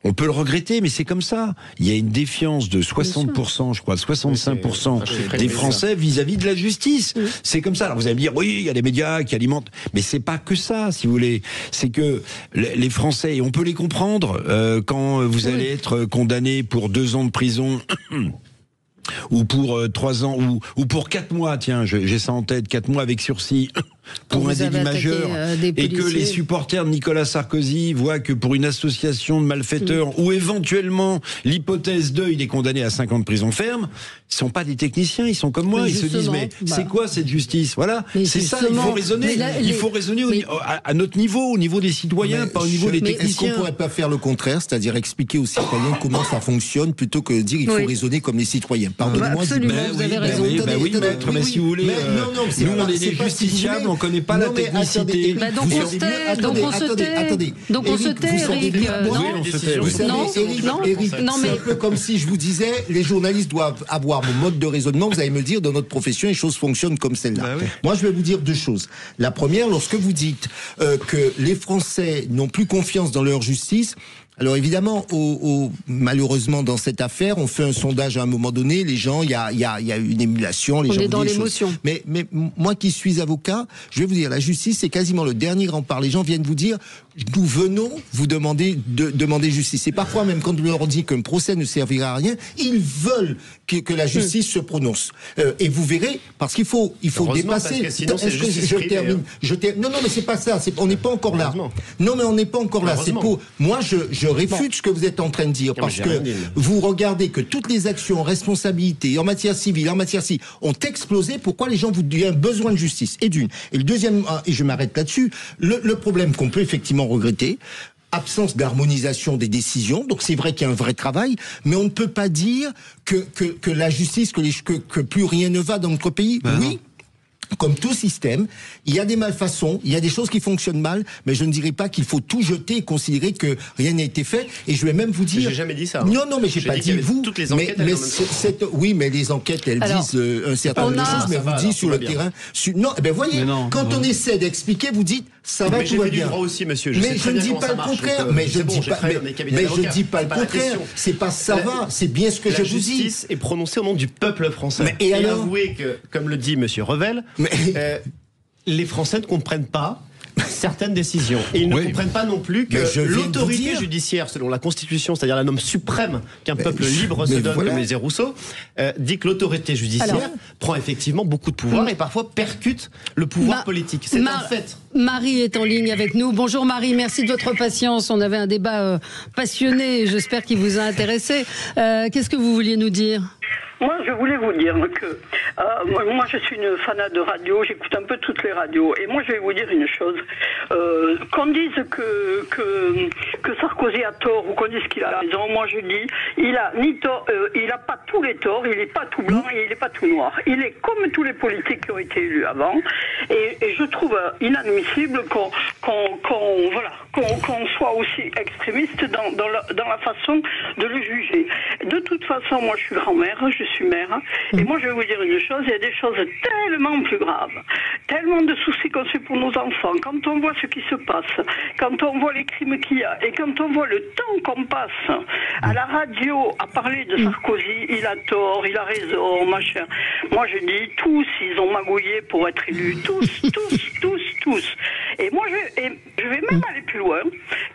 On peut le regretter, mais c'est comme ça. Il y a une défiance de 60%, je crois, 65% des Français vis-à-vis de la justice. C'est comme ça. Alors vous allez me dire, oui, il y a des médias qui alimentent, mais c'est pas que ça, si vous voulez. C'est que les Français, et on peut les comprendre, quand vous allez être condamné pour 2 ans de prison... ou pour 3 ans, ou pour 4 mois, tiens, j'ai ça en tête, 4 mois avec sursis pour un délit majeur, et que les supporters de Nicolas Sarkozy voient que pour une association de malfaiteurs, ou éventuellement l'hypothèse il est condamné à 5 ans de prison ferme, ils sont pas des techniciens, ils sont comme moi, ils se disent, mais c'est quoi cette justice ? Voilà, c'est ça, il faut raisonner, il faut raisonner à notre niveau, au niveau des citoyens, pas au niveau des techniciens. Est-ce qu'on pourrait pas faire le contraire, c'est-à-dire expliquer aux citoyens comment ça fonctionne, plutôt que de dire il faut raisonner comme les citoyens ? Pardonnez-moi. Absolument, vous avez raison. Oui, maître, mais si vous voulez, nous on est des justiciables, on connaît pas la technicité. Donc on se tait, Eric. Non, mais c'est un peu comme si je vous disais, les journalistes doivent avoir mon mode de raisonnement. Vous allez me dire, dans notre profession, les choses fonctionnent comme celle-là. Moi, je vais vous dire 2 choses. La première, lorsque vous dites que les Français n'ont plus confiance dans leur justice, alors évidemment, malheureusement dans cette affaire, on fait un sondage à un moment donné, les gens, il y a une émulation, les gens est dans l'émotion. Mais moi qui suis avocat, je vais vous dire, la justice c'est quasiment le dernier rempart. Les gens viennent vous dire, nous venons vous demander justice. Et parfois même quand on leur dit qu'un procès ne servira à rien, ils veulent que la justice se prononce. Et vous verrez, parce qu'il faut dépasser. Parce que sinon c'est justice privée. Non, mais c'est pas ça. On n'est pas encore là. Non, mais on n'est pas encore là. C'est pour moi, je réfute ce que vous êtes en train de dire, parce que vous regardez que toutes les actions en responsabilité, en matière civile, ont explosé. Pourquoi les gens vous disent besoin de justice ? Et le deuxième, et je m'arrête là-dessus, le problème qu'on peut effectivement regretter, absence d'harmonisation des décisions, donc c'est vrai qu'il y a un vrai travail, mais on ne peut pas dire que la justice, que plus rien ne va dans notre pays. Oui. Comme tout système, il y a des malfaçons, il y a des choses qui fonctionnent mal, mais je ne dirais pas qu'il faut tout jeter et considérer que rien n'a été fait. Et je vais même vous dire... J'ai jamais dit ça. Non, mais j'ai pas dit vous. Toutes les enquêtes, oui, mais les enquêtes, elles disent un certain nombre de choses, mais vous dites sur le terrain... Non, voyez, quand on essaie d'expliquer, vous dites, ça va, tout va bien. Droit aussi, monsieur. Mais je ne dis pas le contraire. Mais je ne dis pas le contraire. C'est pas ça va, c'est bien ce que je vous dis. La justice est prononcée au nom du peuple français. Et alors, avouez que, comme le dit monsieur Revel, les Français ne comprennent pas certaines décisions. Et ils ne comprennent pas non plus que l'autorité judiciaire, selon la Constitution, c'est-à-dire la norme suprême qu'un peuple libre se donne, comme les disait Rousseau, dit que l'autorité judiciaire prend effectivement beaucoup de pouvoir et parfois percute le pouvoir politique. C'est un fait. Marie est en ligne avec nous. Bonjour Marie, merci de votre patience. On avait un débat passionné, j'espère qu'il vous a intéressé. Qu'est-ce que vous vouliez nous dire ? Moi, je voulais vous dire que moi, je suis une fanat de radio, j'écoute un peu toutes les radios. Et moi, je vais vous dire une chose. Qu'on dise que Sarkozy a tort ou qu'on dise qu'il a raison, moi je dis, il a ni tort, il a pas tous les torts, il n'est pas tout blanc et il n'est pas tout noir. Il est comme tous les politiques qui ont été élus avant. Et je trouve inadmissible qu'on soit aussi extrémiste dans la façon de le juger. De toute façon, moi je suis grand-mère, je suis mère, et moi je vais vous dire une chose, il y a des choses tellement plus graves, tellement de soucis qu'on se fait pour nos enfants, quand on voit ce qui se passe, quand on voit les crimes qu'il y a, et quand on voit le temps qu'on passe à la radio à parler de Sarkozy, il a tort, il a raison, machin. Moi je dis, tous ils ont magouillé pour être élus, tous. Et moi je vais même aller plus loin.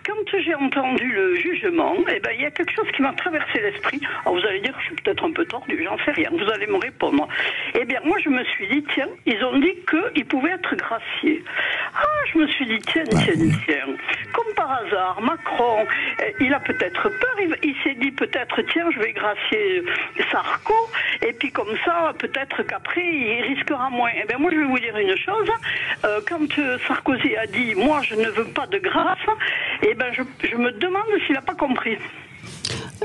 Quand j'ai entendu le jugement, il y a quelque chose qui m'a traversé l'esprit. Alors vous allez dire que je suis peut-être un peu tordu, j'en sais rien, vous allez me répondre. Eh bien moi je me suis dit, tiens, ils ont dit qu'ils pouvaient être graciés. Je me suis dit, tiens, comme par hasard, Macron, il a peut-être peur, il s'est dit peut-être, tiens, je vais gracier Sarko, et puis comme ça, peut-être qu'après, il risquera moins. Eh bien moi je vais vous dire une chose, quand Sarkozy a dit, moi je ne veux pas de grâce, je me demande s'il n'a pas compris.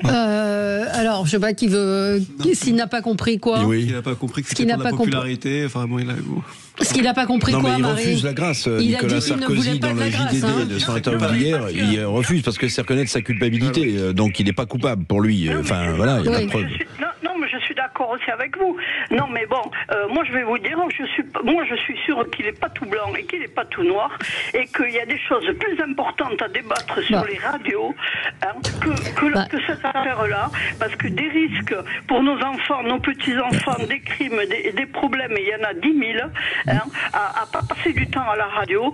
Alors, je sais pas s'il n'a pas compris quoi. Oui, il n'a pas compris que c'était pour la popularité. Enfin, bon, Ce qu'il n'a pas compris non, quoi, mais il Marie. refuse la grâce. Nicolas Sarkozy, dans le JDD de son interview hier, il refuse parce que c'est reconnaître sa culpabilité. Donc, il n'est pas coupable pour lui. Enfin, voilà, il y a pas de preuve. Non, mais je suis d'accord aussi avec vous. Non, mais bon, moi je vais vous dire, je suis sûr qu'il n'est pas tout blanc et qu'il n'est pas tout noir, et qu'il y a des choses plus importantes à débattre sur les radios que cette affaire-là, parce que des risques pour nos enfants, nos petits-enfants, des crimes, des problèmes, il y en a 10 000, à passer du temps à la radio,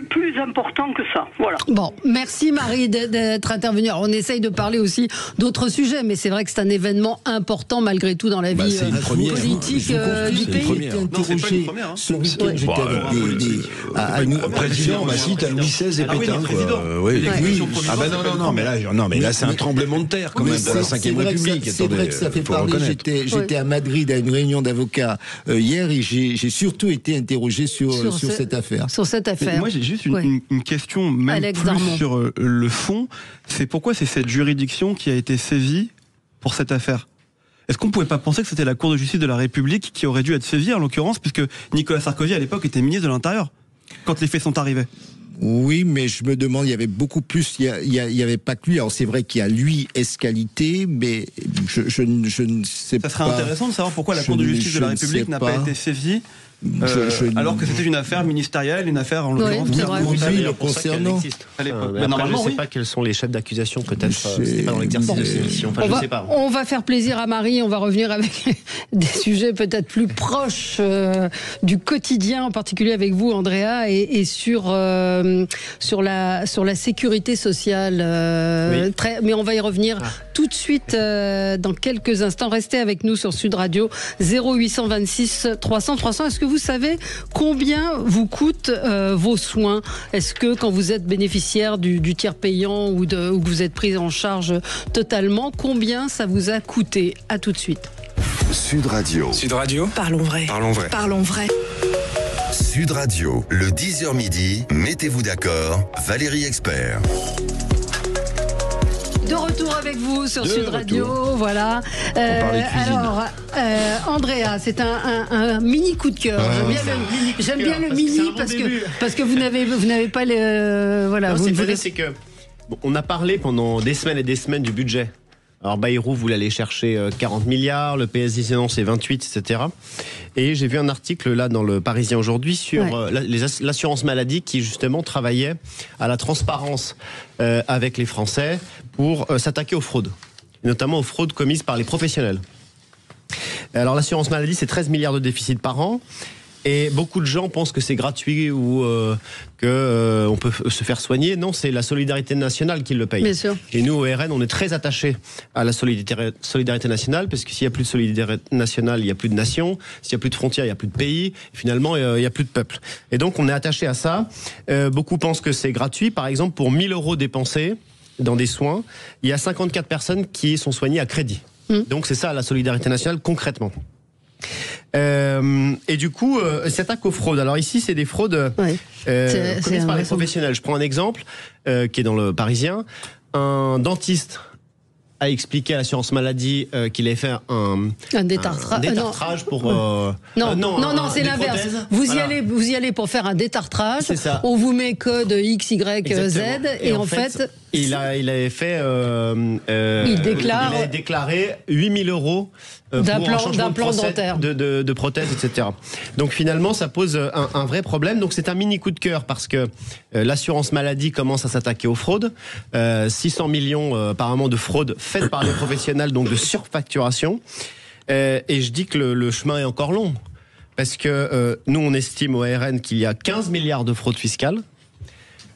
plus important que ça. Voilà. Bon, merci Marie d'être intervenue. Alors, on essaye de parler aussi d'autres sujets, mais c'est vrai que c'est un événement important malgré tout dans la vie politique du pays. Non, c'est pas une première. Ce week-end, j'étais avec des président, t'as Louis XVI et Pétain. Oui. Ah ben non, mais là c'est un tremblement de terre quand même de la 5e République. C'est vrai que ça fait parler. J'étais à Madrid à une réunion d'avocats hier et j'ai surtout été interrogé sur cette affaire. Sur cette affaire. Mais moi j'ai juste une question même plus sur le fond. C'est pourquoi c'est cette juridiction qui a été saisie pour cette affaire. Est-ce qu'on ne pouvait pas penser que c'était la Cour de justice de la République qui aurait dû être saisie, en l'occurrence, puisque Nicolas Sarkozy, à l'époque, était ministre de l'Intérieur, quand les faits sont arrivés? Oui, mais je me demande, il y avait beaucoup plus, il y avait pas que lui. Alors c'est vrai qu'il y a lui, escalité, mais je ne sais pas. Ça serait intéressant de savoir pourquoi la Cour de justice de la République n'a pas été saisie. Alors que c'était une affaire ministérielle, une affaire en l'occurrence le concernant. Normalement, je ne sais pas quels sont les chefs d'accusation, peut-être. C'était pas dans l'exercice de ces missions. Enfin, je sais pas. On va faire plaisir à Marie. On va revenir avec des sujets peut-être plus proches du quotidien, en particulier avec vous, Andrea, et sur la sécurité sociale. Mais on va y revenir tout de suite dans quelques instants. Restez avec nous sur Sud Radio 0826 300 300. Est-ce que vous savez combien vous coûtent vos soins? Est-ce que quand vous êtes bénéficiaire du tiers payant ou que vous êtes pris en charge totalement, combien ça vous a coûté? À tout de suite. Sud Radio. Sud Radio. Parlons vrai. Parlons vrai. Parlons vrai. Sud Radio, le 10h midi, mettez-vous d'accord, Valérie Expert. De retour retour avec vous sur Sud Radio, voilà. Alors, Andrea, c'est un mini coup de cœur. J'aime bien le mini parce que vous n'avez pas les voilà. Non, c'est que on a parlé pendant des semaines et des semaines du budget. Alors Bayrou voulait aller chercher 40 milliards, le PS disait non, c'est 28, etc. Et j'ai vu un article là dans le Parisien aujourd'hui sur l'assurance maladie qui justement travaillait à la transparence avec les Français pour s'attaquer aux fraudes, notamment aux fraudes commises par les professionnels. Alors l'assurance maladie, c'est 13 milliards de déficit par an. Et beaucoup de gens pensent que c'est gratuit ou qu'on peut se faire soigner. Non, c'est la solidarité nationale qui le paye. Bien sûr. Et nous, au RN, on est très attachés à la solidarité nationale, parce que s'il n'y a plus de solidarité nationale, il n'y a plus de nation. S'il n'y a plus de frontières, il n'y a plus de pays. Et finalement, il n'y a plus de peuple. Et donc, on est attaché à ça. Beaucoup pensent que c'est gratuit. Par exemple, pour 1 000 € dépensés dans des soins, il y a 54 personnes qui sont soignées à crédit. Donc, c'est ça, la solidarité nationale, concrètement. Et du coup, s'attaque aux fraudes. Alors ici, c'est des fraudes commises par les professionnels. Je prends un exemple qui est dans le Parisien. Un dentiste a expliqué à l'assurance maladie qu'il avait fait un détartrage pour... Non, c'est l'inverse. Vous y allez pour faire un détartrage. C'est ça. On vous met code X, Y, Z. Et en fait... Il avait fait... il a déclaré 8 000 € d'implant dentaire, de prothèses, etc. Donc finalement, ça pose un vrai problème. Donc c'est un mini coup de cœur parce que l'assurance maladie commence à s'attaquer aux fraudes. 600 millions apparemment de fraudes faites par les professionnels, donc de surfacturation. Et je dis que le chemin est encore long. Parce que nous, on estime au RN qu'il y a 15 milliards de fraudes fiscales,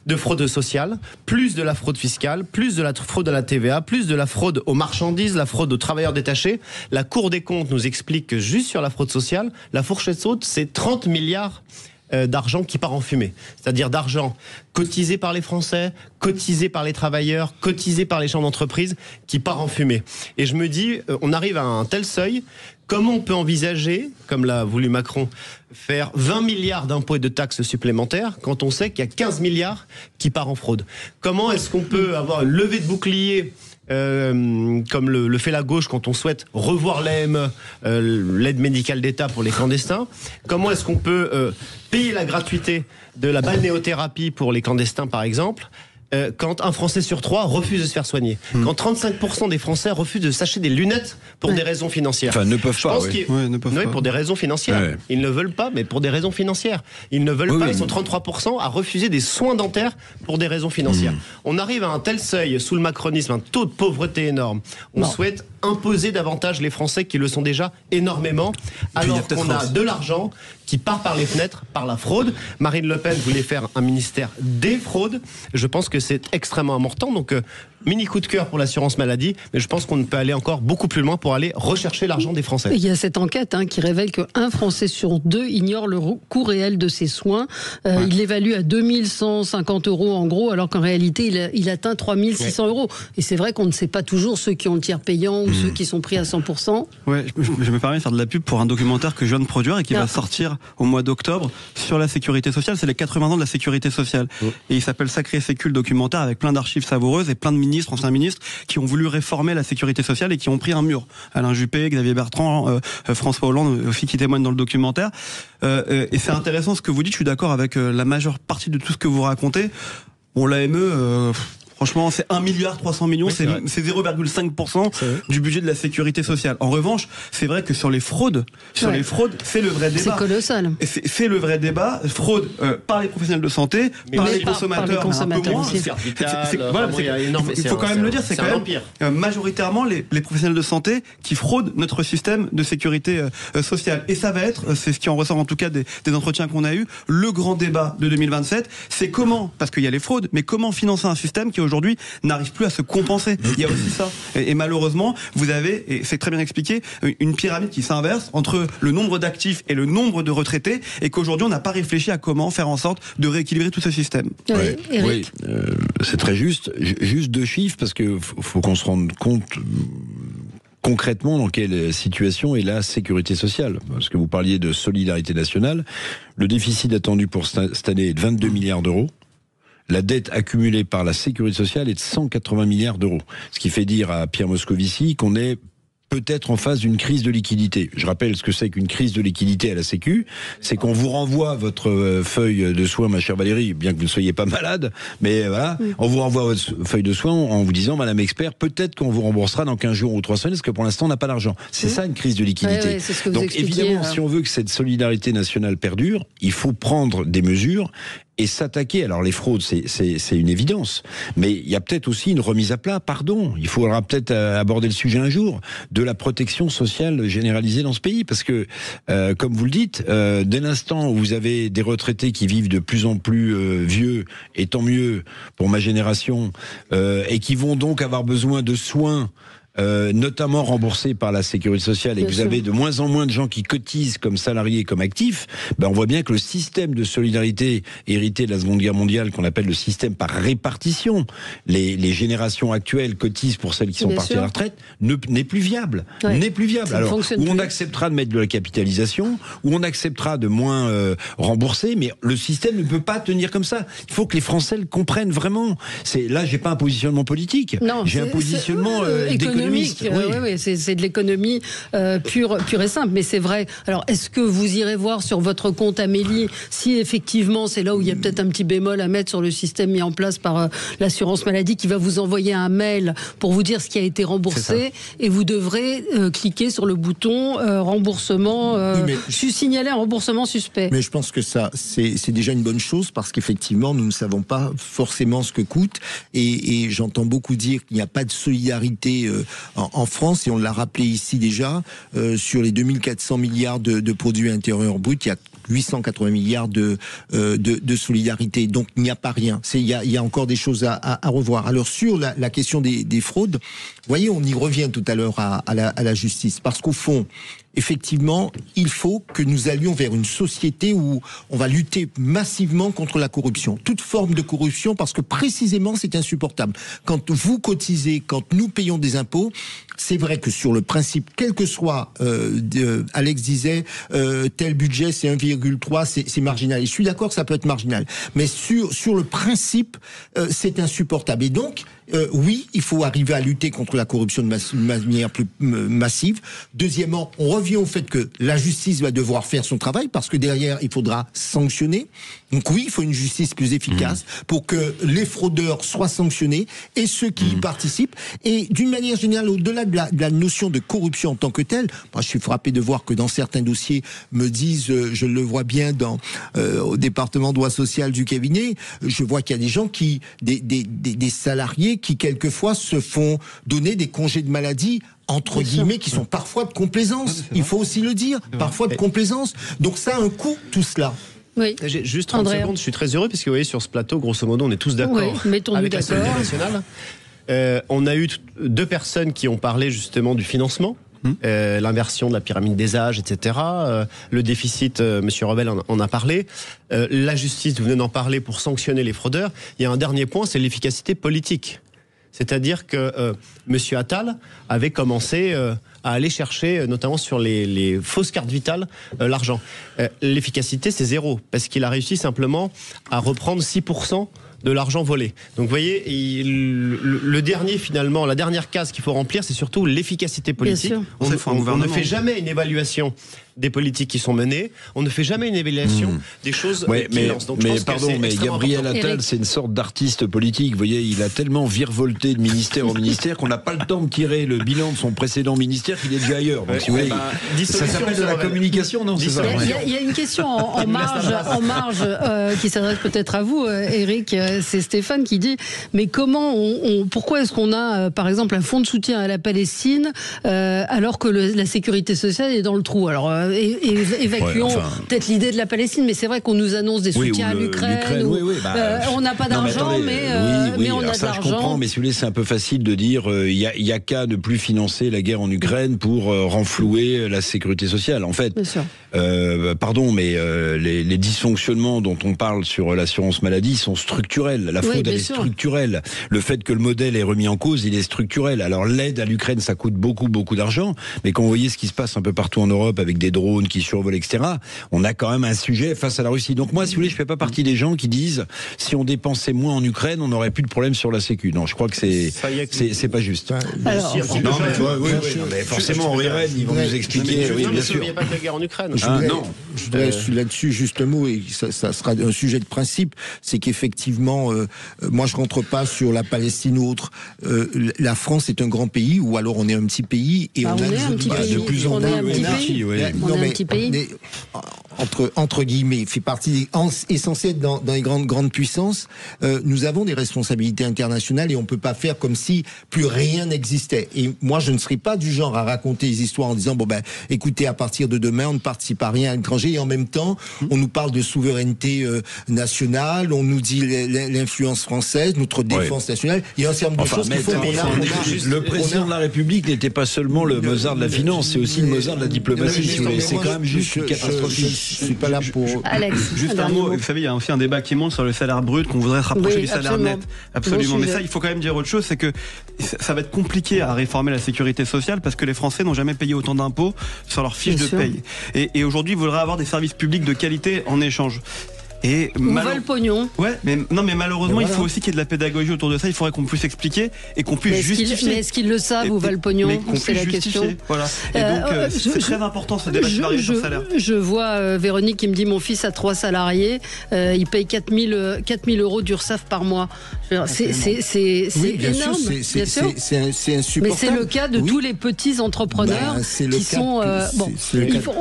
de fraude sociale, plus de la fraude fiscale, plus de la fraude à la TVA, plus de la fraude aux marchandises, la fraude aux travailleurs détachés. La Cour des comptes nous explique que juste sur la fraude sociale, la fourchette haute, c'est 30 milliards d'argent qui part en fumée. C'est-à-dire d'argent cotisé par les Français, cotisé par les travailleurs, cotisé par les chambres d'entreprise, qui part en fumée. Et je me dis, on arrive à un tel seuil, comment on peut envisager, comme l'a voulu Macron, faire 20 milliards d'impôts et de taxes supplémentaires quand on sait qu'il y a 15 milliards qui part en fraude? Comment est-ce qu'on peut avoir une levée de bouclier comme le fait la gauche quand on souhaite revoir l'AME, l'aide médicale d'État pour les clandestins? Comment est-ce qu'on peut payer la gratuité de la balnéothérapie pour les clandestins, par exemple, quand un Français sur 3 refuse de se faire soigner, quand 35% des Français refusent de s'acheter des lunettes pour des raisons financières. Enfin, ne peuvent pas. Pour des raisons financières. Ouais. Ils ne veulent pas, mais pour des raisons financières. Ils ne veulent pas, ils sont 33% à refuser des soins dentaires pour des raisons financières. On arrive à un tel seuil, sous le macronisme, un taux de pauvreté énorme. On souhaite imposer davantage les Français qui le sont déjà énormément, alors qu'on a de l'argent qui part par les fenêtres, par la fraude. Marine Le Pen voulait faire un ministère des fraudes. Je pense que c'est extrêmement important. Donc, mini coup de cœur pour l'assurance maladie, mais je pense qu'on peut aller encore beaucoup plus loin pour aller rechercher l'argent des Français. Il y a cette enquête qui révèle qu'un Français sur 2 ignore le coût réel de ses soins. Il l'évalue à 2150 € en gros, alors qu'en réalité, il atteint 3600 €. Et c'est vrai qu'on ne sait pas toujours ceux qui ont le tiers payant ou ceux qui sont pris à 100%. Ouais, je me permets de faire de la pub pour un documentaire que je viens de produire et qui va sortir au mois d'octobre sur la sécurité sociale. C'est les 80 ans de la sécurité sociale. Et il s'appelle Sacré Sécu, le documentaire, avec plein d'archives savoureuses et plein de ministres, anciens ministres, qui ont voulu réformer la sécurité sociale et qui ont pris un mur. Alain Juppé, Xavier Bertrand, François Hollande aussi qui témoignent dans le documentaire. Et c'est intéressant ce que vous dites, je suis d'accord avec la majeure partie de tout ce que vous racontez. Bon, l'AME... Franchement, c'est 1,3 milliard, c'est 0,5% du budget de la sécurité sociale. En revanche, c'est vrai que sur les fraudes, c'est le vrai débat. C'est colossal. C'est le vrai débat. Fraude par les professionnels de santé, par les consommateurs, un peu moins. Il faut quand même le dire, c'est quand même majoritairement les professionnels de santé qui fraudent notre système de sécurité sociale. Et ça va être, c'est ce qui en ressort en tout cas des entretiens qu'on a eus, le grand débat de 2027, c'est comment, parce qu'il y a les fraudes, mais comment financer un système qui aujourd'hui n'arrive plus à se compenser. Il y a aussi ça. Et malheureusement, vous avez, et c'est très bien expliqué, une pyramide qui s'inverse entre le nombre d'actifs et le nombre de retraités, et qu'aujourd'hui on n'a pas réfléchi à comment faire en sorte de rééquilibrer tout ce système. Oui, c'est très juste. Juste 2 chiffres, parce que faut qu'on se rende compte concrètement dans quelle situation est la sécurité sociale. Parce que vous parliez de solidarité nationale. Le déficit attendu pour cette année est de 22 milliards d'euros. la dette accumulée par la sécurité sociale est de 180 milliards d'euros. Ce qui fait dire à Pierre Moscovici qu'on est peut-être en face d'une crise de liquidité. Je rappelle ce que c'est qu'une crise de liquidité à la Sécu, c'est qu'on vous renvoie votre feuille de soins, ma chère Valérie, bien que vous ne soyez pas malade, mais voilà, on vous renvoie votre feuille de soins en vous disant, Madame Expert, peut-être qu'on vous remboursera dans 15 jours ou 3 semaines, parce que pour l'instant on n'a pas d'argent. C'est ça une crise de liquidité. Donc évidemment, si on veut que cette solidarité nationale perdure, il faut prendre des mesures et s'attaquer. Alors les fraudes, c'est une évidence, mais il y a peut-être aussi une remise à plat, pardon, il faudra peut-être aborder le sujet un jour, de la protection sociale généralisée dans ce pays, parce que, comme vous le dites, dès l'instant où vous avez des retraités qui vivent de plus en plus vieux, et tant mieux pour ma génération, et qui vont donc avoir besoin de soins, notamment remboursés par la sécurité sociale, et que vous avez de moins en moins de gens qui cotisent comme salariés, comme actifs, ben on voit bien que le système de solidarité hérité de la Seconde Guerre mondiale, qu'on appelle le système par répartition, les générations actuelles cotisent pour celles qui sont parties à la retraite, n'est plus viable. N'est plus viable. Alors, où on acceptera de mettre de la capitalisation, où on acceptera de moins rembourser, mais le système ne peut pas tenir comme ça. Il faut que les Français le comprennent vraiment. Là, j'ai pas un positionnement politique. J'ai un positionnement économique. Oui, c'est de l'économie pure et simple. Mais c'est vrai. Alors, est-ce que vous irez voir sur votre compte Amélie si effectivement c'est là où il y a peut-être un petit bémol à mettre sur le système mis en place par l'assurance maladie, qui va vous envoyer un mail pour vous dire ce qui a été remboursé, et vous devrez cliquer sur le bouton remboursement, signaler un remboursement suspect. Mais je pense que ça, c'est déjà une bonne chose, parce qu'effectivement, nous ne savons pas forcément ce que coûte, et j'entends beaucoup dire qu'il n'y a pas de solidarité en France, et on l'a rappelé ici déjà, sur les 2400 milliards de produits intérieurs bruts, il y a 880 milliards de solidarité. Donc il n'y a pas rien. Il y a encore des choses à revoir. Alors sur la question des fraudes, vous voyez, on y revient tout à l'heure à la justice, parce qu'au fond, effectivement, il faut que nous allions vers une société où on va lutter massivement contre la corruption. Toute forme de corruption, parce que précisément, c'est insupportable. Quand vous cotisez, quand nous payons des impôts, c'est vrai que sur le principe, quel que soit, Alex disait, tel budget, c'est 1,3, c'est marginal. Et je suis d'accord que ça peut être marginal. Mais sur le principe, c'est insupportable. Et donc, oui, il faut arriver à lutter contre la corruption de manière plus massive. Deuxièmement, on revient au fait que la justice va devoir faire son travail, parce que derrière, il faudra sanctionner. Donc oui, il faut une justice plus efficace pour que les fraudeurs soient sanctionnés et ceux qui y participent. Et d'une manière générale, au-delà de la notion de corruption en tant que telle, moi je suis frappé de voir que dans certains dossiers me disent, je le vois bien au département droit social du cabinet, je vois qu'il y a des gens des salariés qui quelquefois se font donner des congés de maladie entre guillemets, qui sont parfois de complaisance. Il faut aussi le dire, parfois de complaisance. Donc ça a un coût, tout cela. Oui. J'ai juste 30 secondes, je suis très heureux, parce que vous voyez, sur ce plateau, grosso modo, on est tous d'accord avec la solidarité nationale. On a eu 2 personnes qui ont parlé justement du financement. L'inversion de la pyramide des âges, etc. Le déficit, Monsieur Rebel en a parlé. La justice, vous venez d'en parler, pour sanctionner les fraudeurs. Il y a un dernier point, c'est l'efficacité politique. C'est-à-dire que Monsieur Attal avait commencé à aller chercher, notamment sur les fausses cartes vitales, l'argent. L'efficacité, c'est 0, parce qu'il a réussi simplement à reprendre 6% de l'argent volé. Donc vous voyez, le dernier finalement, la dernière case qu'il faut remplir, c'est surtout l'efficacité politique. On ne fait jamais une évaluation des politiques qui sont menées, on ne fait jamais une évaluation des choses qui lancent. Donc, mais Gabriel Attal, c'est une sorte d'artiste politique. Vous voyez, il a tellement virevolté de ministère en ministère qu'on n'a pas le temps de tirer le bilan de son précédent ministère, qu'il est déjà ailleurs. Donc, si vous voyez, ça s'appelle de la communication, non? Il y a une question en marge qui s'adresse peut-être à vous, Eric. C'est Stéphane qui dit, mais comment pourquoi est-ce qu'on a, par exemple, un fonds de soutien à la Palestine alors que la sécurité sociale est dans le trou? Alors, évacuons peut-être l'idée de la Palestine, mais c'est vrai qu'on nous annonce des soutiens à l'Ukraine. On n'a pas d'argent, mais on a de l'argent. Je comprends, mais si vous voulez, c'est un peu facile de dire il y a qu'à ne plus financer la guerre en Ukraine pour renflouer la sécurité sociale. En fait, pardon, mais les dysfonctionnements dont on parle sur l'assurance maladie sont structurels. La fraude, elle est structurelle. Le fait que le modèle est remis en cause, il est structurel. Alors l'aide à l'Ukraine, ça coûte beaucoup d'argent, mais quand vous voyez ce qui se passe un peu partout en Europe avec des drones qui survolent, etc. On a quand même un sujet face à la Russie. Donc moi, si vous voulez, je fais pas partie des gens qui disent si on dépensait moins en Ukraine, on n'aurait plus de problème sur la Sécu. Non, je crois que c'est pas juste. Alors, mais forcément, en Irène, ils vont nous expliquer. Oui, bien sûr. Il n'y a pas que la guerre en Ukraine. Je voudrais là-dessus juste un mot, et ça sera un sujet de principe, c'est qu'effectivement, moi je rentre pas sur la Palestine ou autre. La France est un grand pays, ou alors on est un petit pays, et on est un petit pays. De plus en plus. On est un petit pays. Mais, entre guillemets, fait partie essentielle dans les grandes puissances. Nous avons des responsabilités internationales et on peut pas faire comme si plus rien n'existait. Et moi, je ne serais pas du genre à raconter des histoires en disant écoutez, à partir de demain, on ne participe à rien à l'étranger, et en même temps, on nous parle de souveraineté nationale, on nous dit l'influence française, notre défense nationale. Il y a un certain nombre de choses qu'il faut qu'on Le président de la République n'était pas seulement le Mozart de la finance, c'est aussi le Mozart de la diplomatie. C'est quand même juste catastrophique. Je suis pas là pour... Alex, juste un mot, vous savez, il y a aussi un débat qui monte sur le salaire brut, qu'on voudrait se rapprocher du salaire net. Absolument. Mais ça, il faut quand même dire autre chose, c'est que ça va être compliqué à réformer la sécurité sociale parce que les Français n'ont jamais payé autant d'impôts sur leur fiche de paye. Et aujourd'hui, ils voudraient avoir des services publics de qualité en échange. Et on veut le pognon. Ouais, mais malheureusement, il faut aussi qu'il y ait de la pédagogie autour de ça. Il faudrait qu'on puisse expliquer et qu'on puisse justifier. Mais est-ce qu'ils le savent, où va le pognon? C'est la question. Voilà. Et donc, c'est très important ce débat sur le salaire. Je vois Véronique qui me dit mon fils a 3 salariés, il paye 4 000 euros d'URSSAF par mois. C'est énorme. C'est insupportable. Mais c'est le cas de tous les petits entrepreneurs qui sont.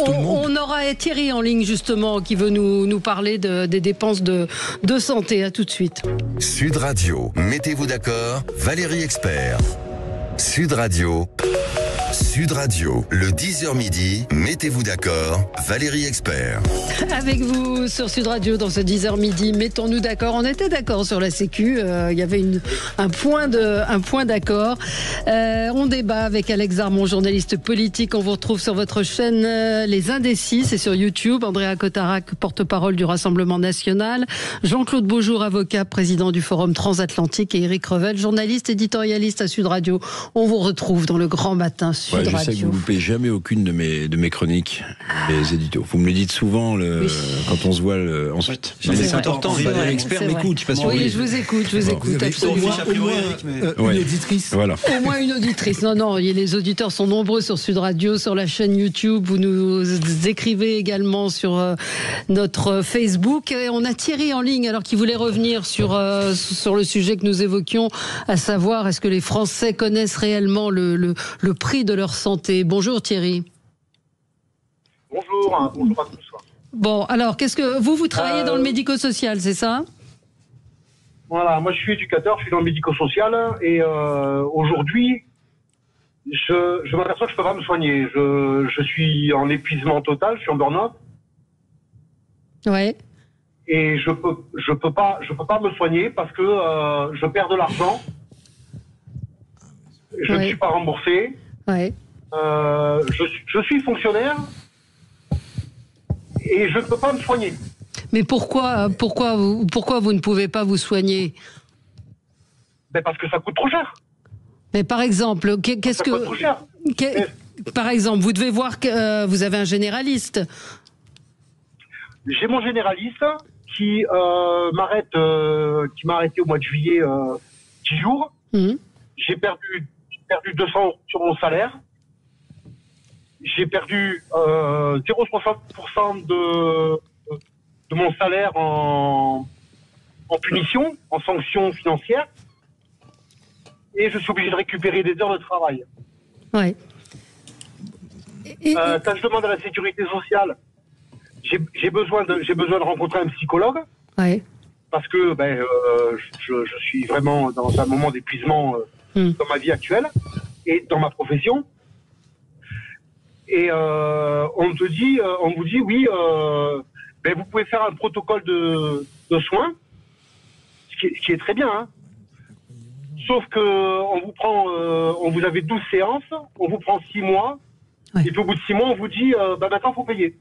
On aura Thierry en ligne justement qui veut nous parler des dépenses de santé. À tout de suite. Sud Radio, mettez-vous d'accord, Valérie Expert. Sud Radio, le 10h midi, mettez-vous d'accord, Valérie Expert. Avec vous sur Sud Radio dans ce 10h midi, mettons-nous d'accord. On était d'accord sur la Sécu, il y avait un point d'accord. On débat avec Alex Darmon, journaliste politique. On vous retrouve sur votre chaîne Les Indécis, c'est sur YouTube. Andrea Cotarac, porte-parole du Rassemblement National. Jean-Claude Beaujour, avocat, président du Forum Transatlantique, et Éric Revel, journaliste, éditorialiste à Sud Radio. On vous retrouve dans le grand matin Sud Radio. Je sais que vous ne loupez jamais aucune de mes chroniques, les éditos. Vous me le dites souvent quand on se voit ensuite. C'est important. L'expert m'écoute. Oui, je vous écoute. Absolument. Une auditrice. Voilà. Au moins une auditrice. Non, les auditeurs sont nombreux sur Sud Radio, sur la chaîne YouTube. Vous nous écrivez également sur notre Facebook. Et on a Thierry en ligne, alors qu'il voulait revenir sur le sujet que nous évoquions, à savoir est-ce que les Français connaissent réellement le prix de leur santé. Bonjour Thierry. Bonjour à tous. Bon, alors, qu'est-ce que vous travaillez dans le médico-social, c'est ça? Voilà, moi je suis éducateur, je suis dans le médico-social et aujourd'hui, je m'aperçois que je peux pas me soigner. Je suis en épuisement total, je suis en burn-out. Ouais. Et je peux pas me soigner parce que je perds de l'argent. Je ne suis pas remboursé. Ouais. Je suis fonctionnaire et je ne peux pas me soigner. Mais pourquoi vous ne pouvez pas vous soigner? Parce que ça coûte trop cher. Mais par exemple, qu'est-ce que... Ça coûte trop cher. Par exemple, vous devez voir que vous avez un généraliste. J'ai mon généraliste qui m'a arrêté au mois de juillet 10 jours. Mmh. J'ai perdu 200 € sur mon salaire. J'ai perdu 0,60% de mon salaire en punition, en sanction financière. Et je suis obligé de récupérer des heures de travail. Ouais. Quand je demande à la sécurité sociale, j'ai besoin de rencontrer un psychologue. Ouais. Parce que je suis vraiment dans un moment d'épuisement dans ma vie actuelle et dans ma profession. Et on vous dit oui, vous pouvez faire un protocole de soins, ce qui est très bien. Hein. Sauf que vous avez 12 séances, on vous prend 6 mois, et puis au bout de 6 mois, on vous dit maintenant, il faut payer.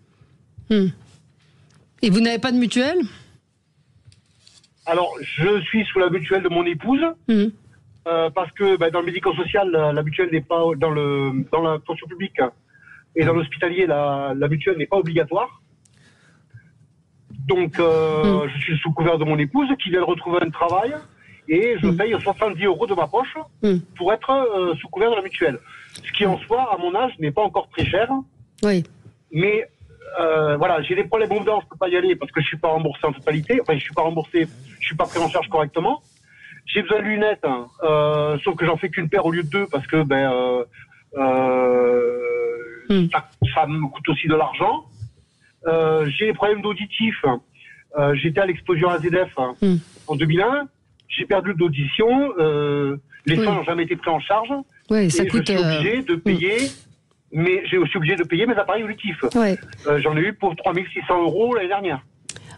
Et vous n'avez pas de mutuelle? Alors, je suis sous la mutuelle de mon épouse, parce que dans le médico-social, la mutuelle n'est pas dans la fonction publique. Et dans l'hospitalier, la mutuelle n'est pas obligatoire. Donc, je suis sous couvert de mon épouse qui vient de retrouver un travail et je paye 70 € de ma poche pour être sous couvert de la mutuelle. Ce qui, en soi, à mon âge, n'est pas encore très cher. Oui. Mais, voilà, j'ai des problèmes aux dents, je peux pas y aller parce que je suis pas remboursé en totalité. Enfin, je suis pas remboursé, je suis pas pris en charge correctement. J'ai besoin de lunettes, sauf que j'en fais qu'une paire au lieu de 2 parce que, ça me coûte aussi de l'argent. J'ai des problèmes d'auditif. J'étais à l'explosion AZF en 2001. J'ai perdu l'audition. Les soins n'ont jamais été pris en charge. Oui, ça coûte. Je suis obligé de payer. Mais j'ai aussi obligé de payer mes appareils auditifs. Ouais. J'en ai eu pour 3 600 € l'année dernière.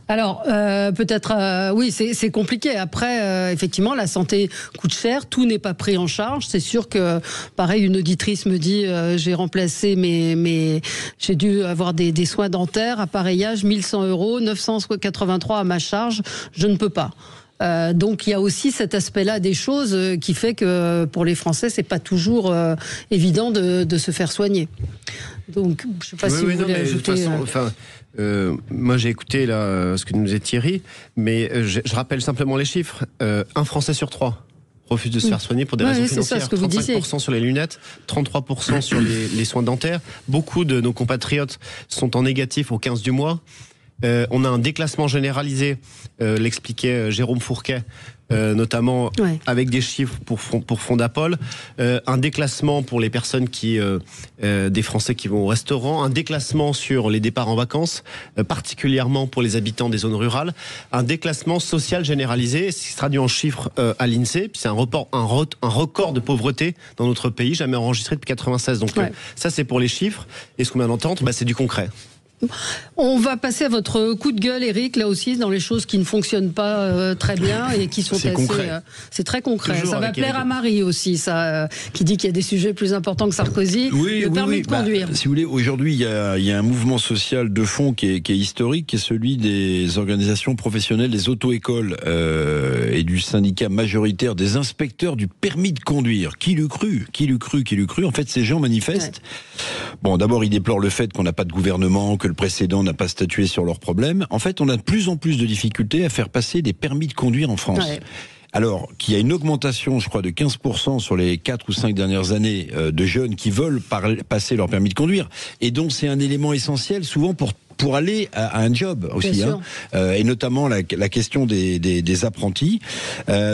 Alors, peut-être, oui, c'est compliqué. Après, effectivement, la santé coûte cher, tout n'est pas pris en charge. C'est sûr que, pareil, une auditrice me dit, j'ai remplacé j'ai dû avoir des soins dentaires, appareillage, 1100 €, 983 à ma charge, je ne peux pas. Donc il y a aussi cet aspect-là des choses qui fait que pour les Français c'est pas toujours évident de se faire soigner. Donc je sais pas si vous voulez ajouter. Moi j'ai écouté là ce que nous disait Thierry, mais je rappelle simplement les chiffres. Un Français sur 3 refuse de se faire soigner pour des raisons financières. C'est ça, ce que vous 35% sur les lunettes, 33% sur les soins dentaires. Beaucoup de nos compatriotes sont en négatif au 15 du mois. On a un déclassement généralisé, l'expliquait Jérôme Fourquet, notamment avec des chiffres pour Fondapol, un déclassement pour les personnes des Français qui vont au restaurant, un déclassement sur les départs en vacances, particulièrement pour les habitants des zones rurales, un déclassement social généralisé, ce qui se traduit en chiffres à l'INSEE, puis c'est un record de pauvreté dans notre pays, jamais enregistré depuis 96. Donc ça c'est pour les chiffres, et ce qu'on vient d'entendre, c'est du concret. On va passer à votre coup de gueule, Eric, là aussi, dans les choses qui ne fonctionnent pas très bien et qui sont assez... C'est très concret. Toujours ça va plaire à Marie aussi, ça, qui dit qu'il y a des sujets plus importants que Sarkozy. Le permis de conduire. Si vous voulez, aujourd'hui, il y a un mouvement social de fond qui est historique, qui est celui des organisations professionnelles, des auto-écoles et du syndicat majoritaire des inspecteurs du permis de conduire. Qui l'eût cru ? En fait, ces gens manifestent. Bon, d'abord, ils déplorent le fait qu'on n'a pas de gouvernement, que le précédent n'a pas statué sur leurs problèmes. En fait, on a de plus en plus de difficultés à faire passer des permis de conduire en France. Alors, qu'il y a une augmentation, je crois, de 15% sur les 4 ou 5 dernières années de jeunes qui veulent passer leur permis de conduire, et donc c'est un élément essentiel, souvent pour aller à un job aussi, et notamment la question des apprentis.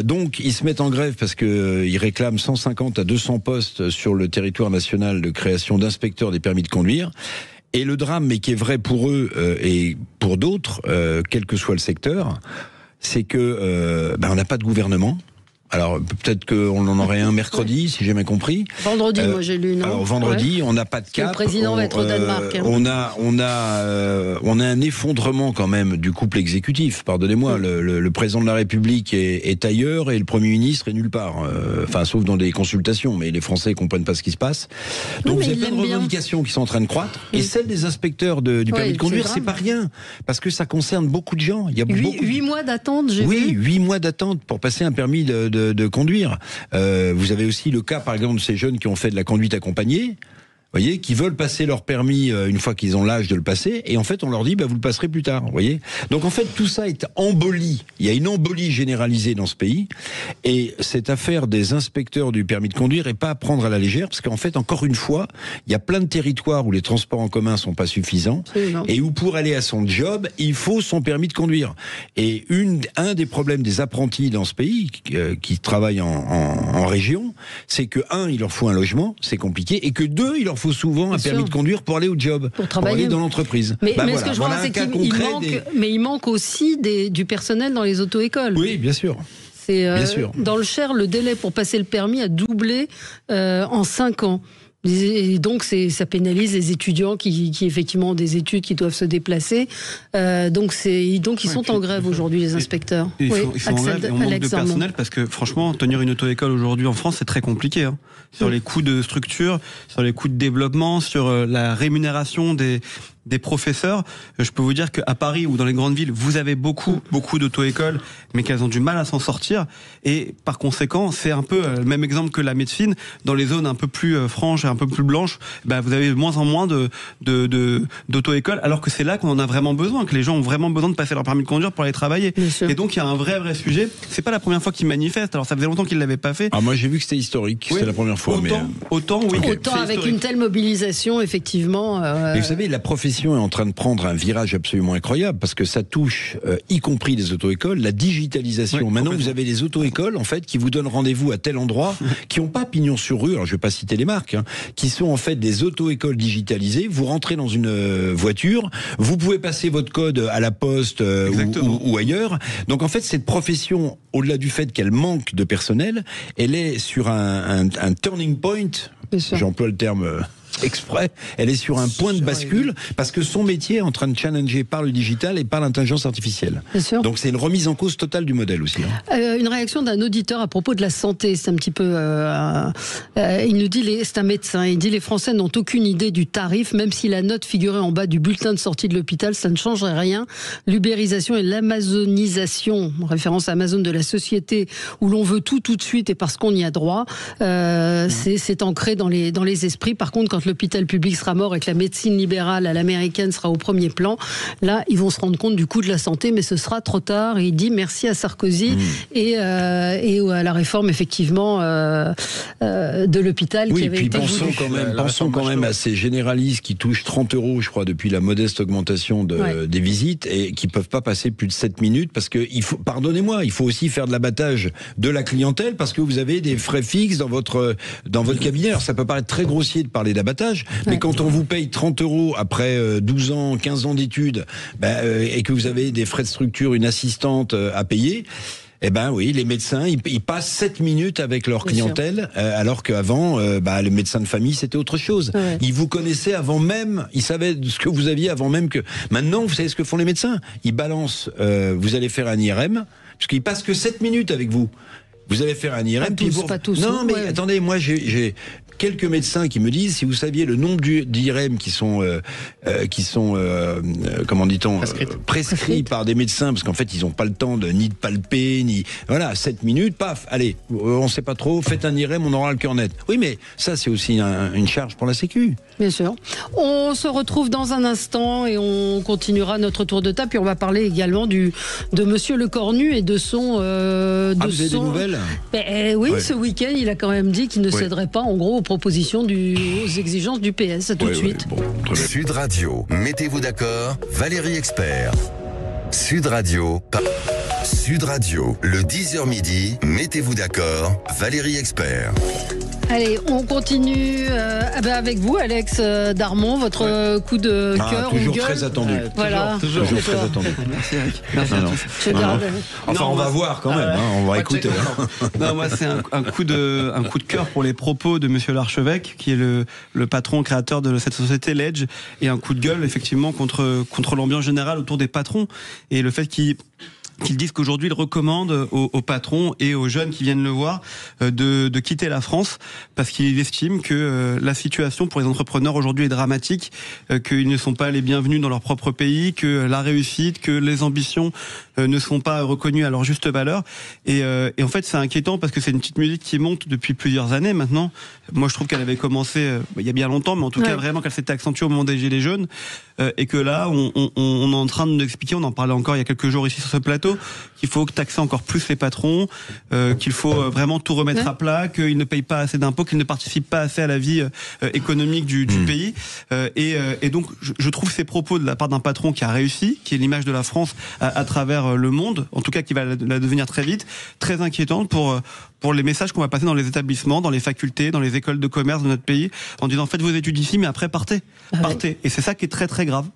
Donc ils se mettent en grève parce qu'ils réclament 150 à 200 postes sur le territoire national de création d'inspecteurs des permis de conduire. Et le drame, mais qui est vrai pour eux et pour d'autres, quel que soit le secteur, c'est que on n'a pas de gouvernement. Alors peut-être qu'on en aurait un mercredi, si j'ai bien compris. Vendredi, moi j'ai lu. Non, alors vendredi, on n'a pas de cap. Le président va être au Danemark. On a un effondrement quand même du couple exécutif. Pardonnez-moi, le président de la République est ailleurs et le Premier ministre est nulle part. Enfin, sauf dans des consultations, mais les Français comprennent pas ce qui se passe. Donc vous avez plein de revendications qui sont en train de croître. Et celle des inspecteurs du permis de conduire, c'est pas rien, parce que ça concerne beaucoup de gens. Il y a 8 mois d'attente, j'ai vu. Oui, 8 mois d'attente pour passer un permis de conduire. Vous avez aussi le cas, par exemple, de ces jeunes qui ont fait de la conduite accompagnée, voyez, qui veulent passer leur permis une fois qu'ils ont l'âge de le passer, et en fait on leur dit vous le passerez plus tard, voyez. Donc en fait tout ça est embolie. Il y a une embolie généralisée dans ce pays, et cette affaire des inspecteurs du permis de conduire est pas à prendre à la légère, parce qu'en fait encore une fois il y a plein de territoires où les transports en commun sont pas suffisants, et où pour aller à son job il faut son permis de conduire. Et un des problèmes des apprentis dans ce pays qui travaillent en région, c'est que il leur faut un logement, c'est compliqué, et que il leur faut souvent un permis de conduire pour aller au job, pour aller dans l'entreprise. Mais ce que je vois, c'est qu'il manque aussi du personnel dans les auto-écoles. Oui, bien sûr. Bien sûr. Dans le Cher, le délai pour passer le permis a doublé en 5 ans. Et donc ça pénalise les étudiants qui effectivement ont des études, qui doivent se déplacer. Donc ils sont en grève aujourd'hui, les inspecteurs. Ils sont en grève et on manque de personnel, parce que franchement tenir une auto-école aujourd'hui en France c'est très compliqué. Sur les coûts de structure, sur les coûts de développement, sur la rémunération des des professeurs. Je peux vous dire qu'à Paris ou dans les grandes villes, vous avez beaucoup d'auto-écoles, mais qu'elles ont du mal à s'en sortir. Et par conséquent, c'est un peu le même exemple que la médecine. Dans les zones un peu plus franches et un peu plus blanches, vous avez de moins en moins d'auto-écoles, alors que c'est là qu'on en a vraiment besoin, que les gens ont vraiment besoin de passer leur permis de conduire pour aller travailler. Et donc, il y a un vrai sujet. C'est pas la première fois qu'ils manifestent. Alors, ça faisait longtemps qu'ils l'avaient pas fait. Moi, j'ai vu que c'était historique. Oui, c'est la première fois. Autant avec une telle mobilisation, effectivement. Mais vous savez, la profession est en train de prendre un virage absolument incroyable parce que ça touche, y compris les auto-écoles, la digitalisation. Maintenant, vous avez les auto-écoles, en fait, qui vous donnent rendez-vous à tel endroit, qui n'ont pas pignon sur rue. Alors, je vais pas citer les marques, qui sont en fait des auto-écoles digitalisées. Vous rentrez dans une voiture, vous pouvez passer votre code à la poste ou ailleurs. Donc, en fait, cette profession, au-delà du fait qu'elle manque de personnel, elle est sur un turning point. J'emploie le terme exprès. Elle est sur un point de bascule parce que son métier est en train de challenger par le digital et par l'intelligence artificielle. Donc c'est une remise en cause totale du modèle aussi. Une réaction d'un auditeur à propos de la santé, c'est un petit peu... il nous dit, c'est un médecin, il dit les Français n'ont aucune idée du tarif, même si la note figurait en bas du bulletin de sortie de l'hôpital, ça ne changerait rien. L'ubérisation et l'amazonisation, en référence à Amazon, de la société où l'on veut tout de suite et parce qu'on y a droit, c'est ancré dans les esprits. Par contre, quand l'hôpital public sera mort et que la médecine libérale à l'américaine sera au premier plan, là, ils vont se rendre compte du coût de la santé, mais ce sera trop tard. Et il dit merci à Sarkozy et à la réforme, effectivement, de l'hôpital qui avait été pensons quand même à ces généralistes qui touchent 30 €, je crois, depuis la modeste augmentation des visites et qui peuvent pas passer plus de 7 minutes parce que pardonnez-moi, il faut aussi faire de l'abattage de la clientèle parce que vous avez des frais fixes dans votre cabinet. Alors ça peut paraître très grossier de parler d'abattage, mais quand on vous paye 30 € après 12 ans, 15 ans d'études, et que vous avez des frais de structure, une assistante à payer, oui, les médecins, ils passent 7 minutes avec leur clientèle, alors qu'avant, le médecin de famille, c'était autre chose. Ils vous connaissaient avant même, ils savaient ce que vous aviez avant même que... Maintenant, vous savez ce que font les médecins? Ils balancent, vous allez faire un IRM, parce qu'ils passent que 7 minutes avec vous. Vous allez faire un IRM, pas tous. Non, mais attendez, moi j'ai quelques médecins qui me disent, si vous saviez le nombre d'IRM qui sont comment dit-on, prescrits par des médecins, parce qu'en fait ils n'ont pas le temps ni de palper, ni 7 minutes, paf, allez, on sait pas trop, faites un IRM, on aura le cœur net. Oui, mais ça c'est aussi une charge pour la Sécu. Bien sûr. On se retrouve dans un instant et on continuera notre tour de table, puis on va parler également de Monsieur Lecornu et de son... vous avez des nouvelles? Ce week-end, il a quand même dit qu'il ne céderait pas, en gros, aux propositions, aux exigences du PS. À tout de suite. Sud Radio, mettez-vous d'accord, Valérie Expert. Sud Radio, le 10h midi, mettez-vous d'accord, Valérie Expert. Allez, on continue avec vous, Alex Darmon, votre coup de cœur. Toujours très attendu. Voilà. Toujours très attendu. Merci Eric. Merci à tous. On va voir quand même, on va écouter. Non, moi c'est un coup de cœur pour les propos de Monsieur l'archevêque, qui est le patron créateur de cette société Ledge, et un coup de gueule effectivement contre l'ambiance générale autour des patrons et le fait qu'ils disent qu'aujourd'hui il recommande aux patrons et aux jeunes qui viennent le voir de quitter la France parce qu'il estime que la situation pour les entrepreneurs aujourd'hui est dramatique, qu'ils ne sont pas les bienvenus dans leur propre pays, que la réussite, que les ambitions ne sont pas reconnues à leur juste valeur. Et en fait c'est inquiétant parce que c'est une petite musique qui monte depuis plusieurs années maintenant. Moi je trouve qu'elle avait commencé il y a bien longtemps, mais en tout cas vraiment qu'elle s'était accentuée au moment des Gilets jaunes, et que là on est en train de nous expliquer, on en parlait encore il y a quelques jours ici sur ce plateau, qu'il faut taxer encore plus les patrons, qu'il faut vraiment tout remettre à plat, qu'ils ne payent pas assez d'impôts, qu'ils ne participent pas assez à la vie économique du pays. Et donc, je trouve ces propos de la part d'un patron qui a réussi, qui est l'image de la France à travers le monde, en tout cas qui va la devenir très vite, très inquiétante pour les messages qu'on va passer dans les établissements, dans les facultés, dans les écoles de commerce de notre pays, en disant faites vos études ici, mais après partez. Et c'est ça qui est très très grave.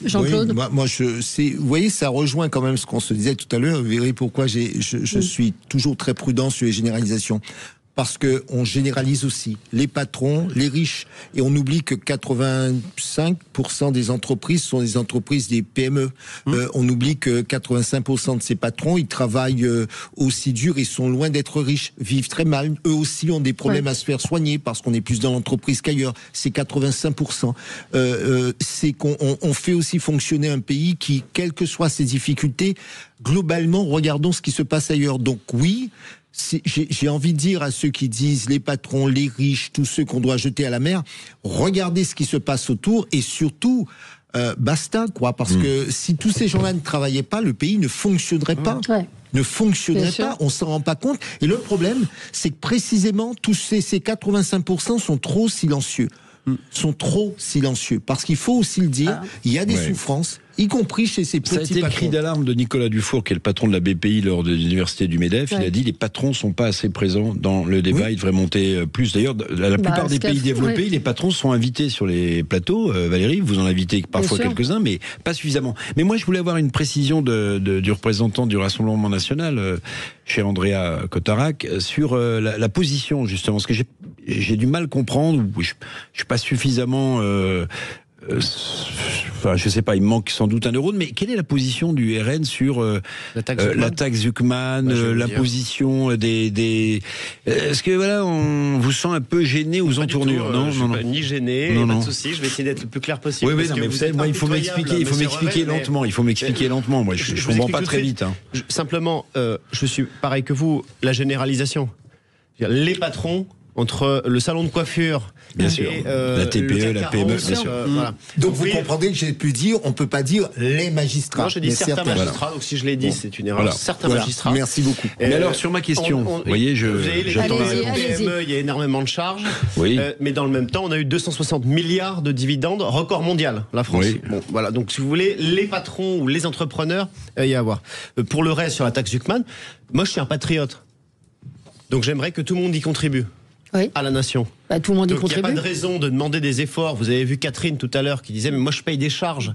Jean-Claude. Moi, vous voyez, ça rejoint quand même ce qu'on se disait tout à l'heure. Vous verrez pourquoi je suis toujours très prudent sur les généralisations. parce qu'on généralise aussi les patrons, les riches, et on oublie que 85% des entreprises sont des entreprises des PME. On oublie que 85% de ces patrons, ils travaillent aussi dur et sont loin d'être riches, vivent très mal. Eux aussi ont des problèmes à se faire soigner parce qu'on est plus dans l'entreprise qu'ailleurs. C'est 85%. C'est qu'on fait aussi fonctionner un pays qui, quelles que soient ses difficultés, globalement, regardons ce qui se passe ailleurs. Donc oui, j'ai envie de dire à ceux qui disent les patrons, les riches, tous ceux qu'on doit jeter à la mer, regardez ce qui se passe autour et surtout basta, quoi, parce que si tous ces gens-là ne travaillaient pas, le pays ne fonctionnerait pas. Ne fonctionnerait pas, on s'en rend pas compte. Et le problème, c'est que précisément tous ces 85% sont trop silencieux. Sont trop silencieux. Parce qu'il faut aussi le dire, il y a des souffrances, y compris chez ces petits patrons. Ça a été le cri d'alarme de Nicolas Dufour, qui est le patron de la BPI lors de l'université du MEDEF. Il a dit les patrons sont pas assez présents dans le débat, ils devraient monter plus. D'ailleurs, la plupart des pays développés, les patrons sont invités sur les plateaux. Valérie, vous en invitez parfois quelques-uns, mais pas suffisamment. Mais moi, je voulais avoir une précision du représentant du Rassemblement national, chez Andrea Cotarac, sur la position, justement, parce que j'ai du mal à comprendre, je suis pas suffisamment... enfin, je sais pas, il me manque sans doute 1 euro, mais quelle est la position du RN sur la taxe Zuckman, la position des est-ce que voilà, on vous sent un peu gêné aux entournures? Non, je suis pas ni gêné, pas de souci, je vais essayer d'être le plus clair possible. Oui, non, mais vous savez, moi, il faut m'expliquer lentement. Il faut m'expliquer lentement. Moi, je comprends pas très vite. Simplement, je suis pareil que vous. La généralisation, les patrons. Entre le salon de coiffure, bien sûr, la TPE, la PME, bien sûr. Voilà. Donc vous comprenez que j'ai pu dire, on peut pas dire les magistrats. Non, je dis certains magistrats. Donc si je l'ai dit, c'est une erreur. Certains magistrats. Merci beaucoup. Mais alors sur ma question, vous voyez, j'attends la réponse. PME, il y a énormément de charges. Oui. Mais dans le même temps, on a eu 260 milliards de dividendes, record mondial, la France. Oui. Bon, voilà. Donc si vous voulez, les patrons ou les entrepreneurs, il y a à voir. Pour le reste, sur la taxe Zuckman, moi je suis un patriote. Donc j'aimerais que tout le monde y contribue. À la nation. Tout le monde y contribue. Il n'y a pas de raison de demander des efforts. Vous avez vu Catherine tout à l'heure qui disait mais moi je paye des charges.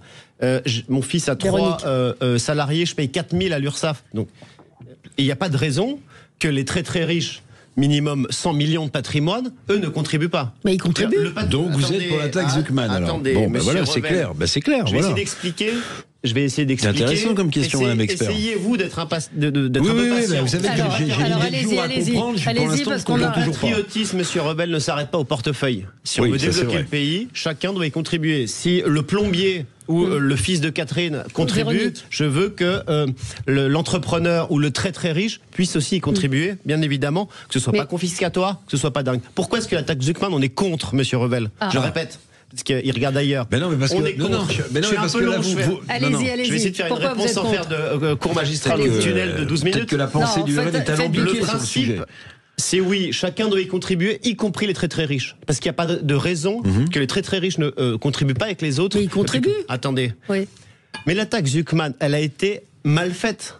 Mon fils a 3 salariés, je paye 4 000 à l'URSSAF. Donc il n'y a pas de raison que les très très riches, minimum 100 millions de patrimoine, eux ne contribuent pas. Mais ils contribuent. Donc vous êtes pour la taxe Zuckman alors. Bon, ben voilà, c'est clair. C'est clair. Je vais essayer d'expliquer. C'est intéressant comme question, madame expert. Essayez-vous d'être un peu patient. Vous savez que j'ai des jours à comprendre. Allez-y, parce qu'on a le patriotisme, monsieur Revel, ne s'arrête pas au portefeuille. Si on veut développer le pays, chacun doit y contribuer. Si le plombier ou le fils de Catherine contribue, je veux que l'entrepreneur ou le très très riche puisse aussi y contribuer, bien évidemment, que ce soit pas confiscatoire, que ce soit pas dingue. Pourquoi est-ce que la taxe Zuckman, on est contre, monsieur Revel? Je répète. Parce qu'il regarde ailleurs. Mais non, mais parce que là, allez-y. Je vais essayer de faire une réponse sans faire de cours magistral ou tunnel de 12 minutes. Peut-être que la pensée du RN est alambiquée sur le sujet. C'est oui, chacun doit y contribuer, y compris les très très riches. Parce qu'il n'y a pas de raison que les très très riches ne contribuent pas avec les autres. Mais ils contribuent. Attendez. Oui. Mais la taxe Zuckman, elle a été mal faite.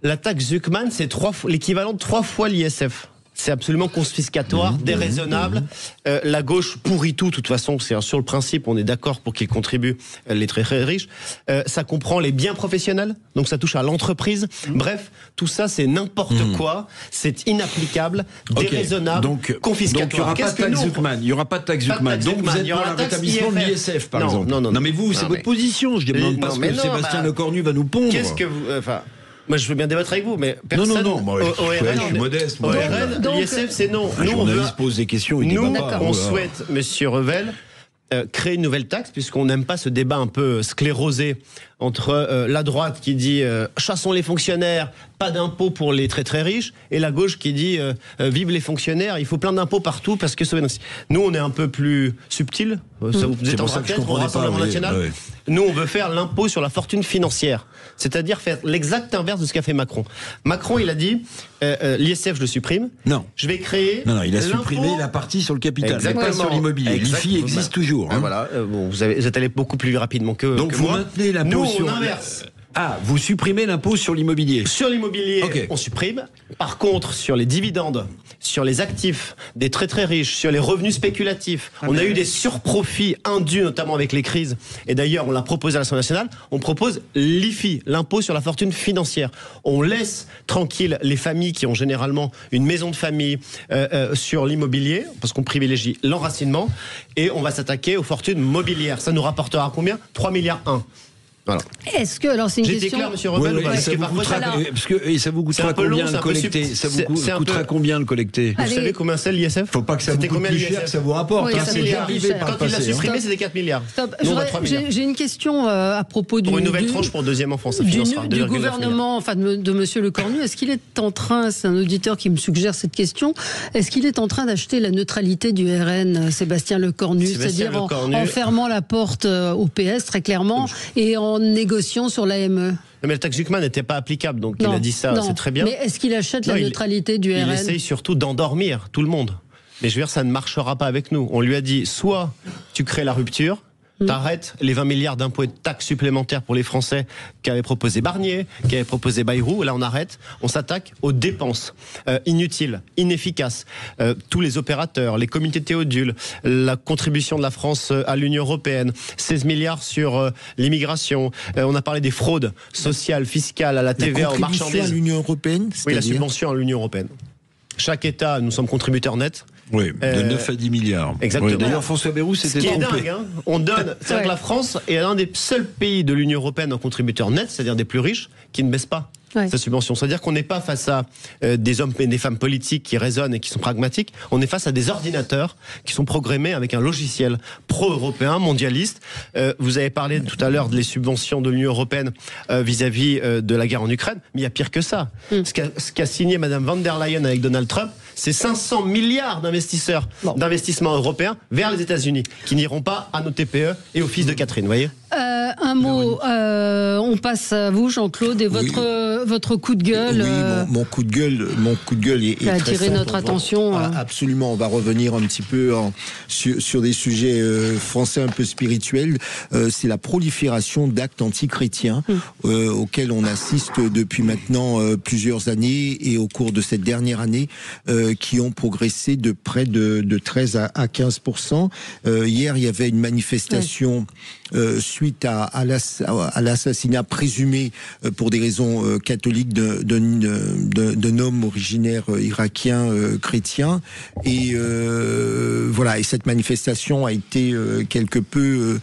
La taxe Zuckman, c'est l'équivalent de 3 fois l'ISF. C'est absolument confiscatoire, déraisonnable. La gauche pourrit tout, de toute façon. C'est sur le principe, on est d'accord pour qu'ils contribuent, les très très riches. Ça comprend les biens professionnels, donc ça touche à l'entreprise. Bref, tout ça, c'est n'importe quoi. C'est inapplicable, déraisonnable, confiscatoire. Donc il n'y aura pas de taxe Zuckman. Donc vous êtes pour le rétablissement de l'ISF, par exemple. Non, mais vous, c'est votre position. Je ne demande pas ce que Sébastien Lecornu va nous pondre. Qu'est-ce que vous... Moi, je veux bien débattre avec vous, mais personne... Non, moi, je suis modeste. Au RN, l'ISF, c'est non. Nous, on se pose des questions, on souhaite, monsieur Revel, créer une nouvelle taxe, puisqu'on n'aime pas ce débat un peu sclérosé entre la droite qui dit chassons les fonctionnaires, pas d'impôts pour les très très riches, et la gauche qui dit vive les fonctionnaires, il faut plein d'impôts partout parce que nous on est un peu plus subtil. Vous êtes en tête pour le Rassemblement national. Nous on veut faire l'impôt sur la fortune financière, c'est-à-dire faire l'exact inverse de ce qu'a fait Macron. Macron il a dit l'ISF je le supprime. Non. Je vais créer. Non, il a supprimé la partie sur le capital, mais pas sur l'immobilier. L'IFI existe toujours. Voilà. Vous êtes allé beaucoup plus rapidement que donc vous maintenez l'impôt sur. Inverse. Vous supprimez l'impôt sur l'immobilier. Sur l'immobilier, on supprime. Par contre, sur les dividendes sur les actifs des très très riches, sur les revenus spéculatifs. On a eu des surprofits indus, notamment avec les crises. Et d'ailleurs, on l'a proposé à l'Assemblée nationale. On propose l'IFI, l'impôt sur la fortune financière. On laisse tranquille les familles qui ont généralement une maison de famille sur l'immobilier, parce qu'on privilégie l'enracinement. Et on va s'attaquer aux fortunes mobilières. Ça nous rapportera combien ? 3,1 milliards. Voilà. Est-ce que, alors c'est une question... J'ai clair, monsieur Rebel, ça vous coûtera combien le collecter ? Ça vous coûtera combien le collecter ? Vous savez combien c'est l'ISF ? Faut pas que ça vous coûte plus cher que ça vous rapporte. C'est déjà arrivé par le passé. Quand il l'a supprimé, c'était 4 milliards. J'ai une question à propos pour une nouvelle tranche pour deuxième enfant. Ça financera du gouvernement, enfin de monsieur Lecornu. Est-ce qu'il est en train, c'est un auditeur qui me suggère cette question, est-ce qu'il est en train d'acheter la neutralité du RN, Sébastien Lecornu, c'est-à-dire en fermant la porte au PS très clairement et en négociant sur l'AME? Mais le taxe Zuckman n'était pas applicable, donc il a dit ça, c'est très bien. Mais est-ce qu'il achète la neutralité du RN? Il essaye surtout d'endormir tout le monde. Mais je veux dire, ça ne marchera pas avec nous. On lui a dit, soit tu crées la rupture, t'arrêtes les 20 milliards d'impôts et de taxes supplémentaires pour les Français qu'avait proposé Barnier, qu'avait proposé Bayrou. Là, on arrête. On s'attaque aux dépenses inutiles, inefficaces. Tous les opérateurs, les comités théodules, la contribution de la France à l'Union européenne, 16 milliards sur l'immigration. On a parlé des fraudes sociales, fiscales, à la TVA, aux marchandises. La contribution à l'Union européenne, oui, la subvention à l'Union européenne. Chaque État, nous sommes contributeurs nets. Oui, de 9 à 10 milliards. Exactement. D'ailleurs, François Bayrou, c'était trompé. Ce qui est dingue, hein. On donne. C'est vrai que la France est l'un des seuls pays de l'Union européenne en contributeurs nets, c'est-à-dire des plus riches, qui ne baissent pas sa subvention. C'est-à-dire qu'on n'est pas face à des hommes et des femmes politiques qui raisonnent et qui sont pragmatiques. On est face à des ordinateurs qui sont programmés avec un logiciel pro-européen, mondialiste. Vous avez parlé tout à l'heure des subventions de l'Union européenne vis-à-vis de la guerre en Ukraine, mais il y a pire que ça. Ce qu'a signé Madame von der Leyen avec Donald Trump, c'est 500 milliards d'investissements européens vers les États-Unis, qui n'iront pas à nos TPE et au fils de Catherine, vous voyez. Un mot, on passe à vous, Jean-Claude, et votre coup de gueule. Oui, mon coup de gueule est a attiré notre attention. Absolument, on va revenir un petit peu sur des sujets français un peu spirituels. C'est la prolifération d'actes antichrétiens auxquels on assiste depuis maintenant plusieurs années et au cours de cette dernière année qui ont progressé de près de 13 à 15%. Hier, il y avait une manifestation suite à l'assassinat présumé pour des raisons catholiques d'un homme originaire irakien chrétien et voilà, et cette manifestation a été quelque peu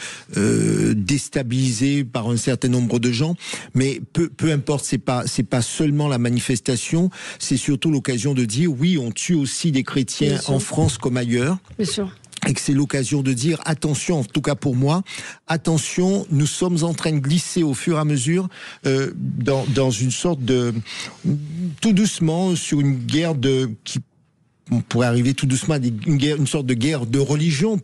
déstabilisée par un certain nombre de gens, mais peu importe, c'est pas seulement la manifestation, c'est surtout l'occasion de dire oui, on tue aussi des chrétiens en France comme ailleurs. Bien sûr. Et que c'est l'occasion de dire attention, en tout cas pour moi, attention, nous sommes en train de glisser au fur et à mesure dans une sorte de tout doucement sur une guerre qui on pourrait arriver tout doucement à une sorte de guerre de religion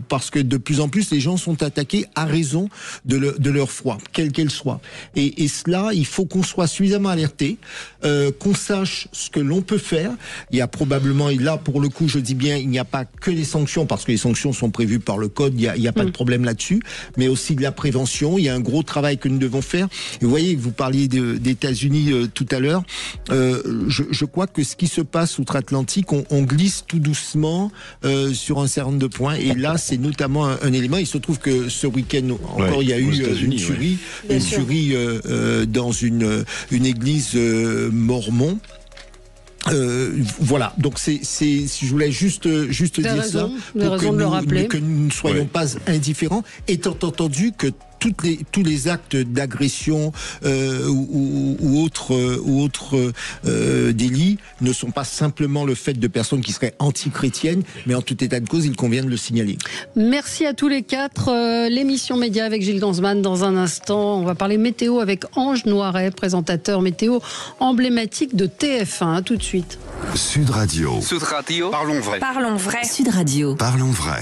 parce que de plus en plus les gens sont attaqués à raison de leur foi, quelle qu'elle soit. Et cela, il faut qu'on soit suffisamment alerté, qu'on sache ce que l'on peut faire. Il y a probablement, et là pour le coup je dis bien, il n'y a pas que les sanctions parce que les sanctions sont prévues par le code, il y a pas de problème là-dessus, mais aussi de la prévention. Il y a un gros travail que nous devons faire. Et vous voyez, vous parliez des États-Unis tout à l'heure. Je crois que ce qui se passe outre-Atlantique, on glisse tout doucement sur un certain nombre de points. Et là, c'est notamment un élément. Il se trouve que ce week-end encore, il y a eu une tuerie dans une église mormon. Voilà, donc je voulais juste dire ça pour que nous ne soyons pas indifférents, étant entendu que tous les actes d'agression ou autres délits ne sont pas simplement le fait de personnes qui seraient anti-chrétiennes, mais en tout état de cause, il convient de le signaler. Merci à tous les quatre. L'émission Média avec Gilles Gansman dans un instant. On va parler météo avec Ange Noiret, présentateur météo emblématique de TF1. Tout de suite. Sud Radio. Sud Radio. Parlons vrai. Parlons vrai. Sud Radio. Parlons vrai.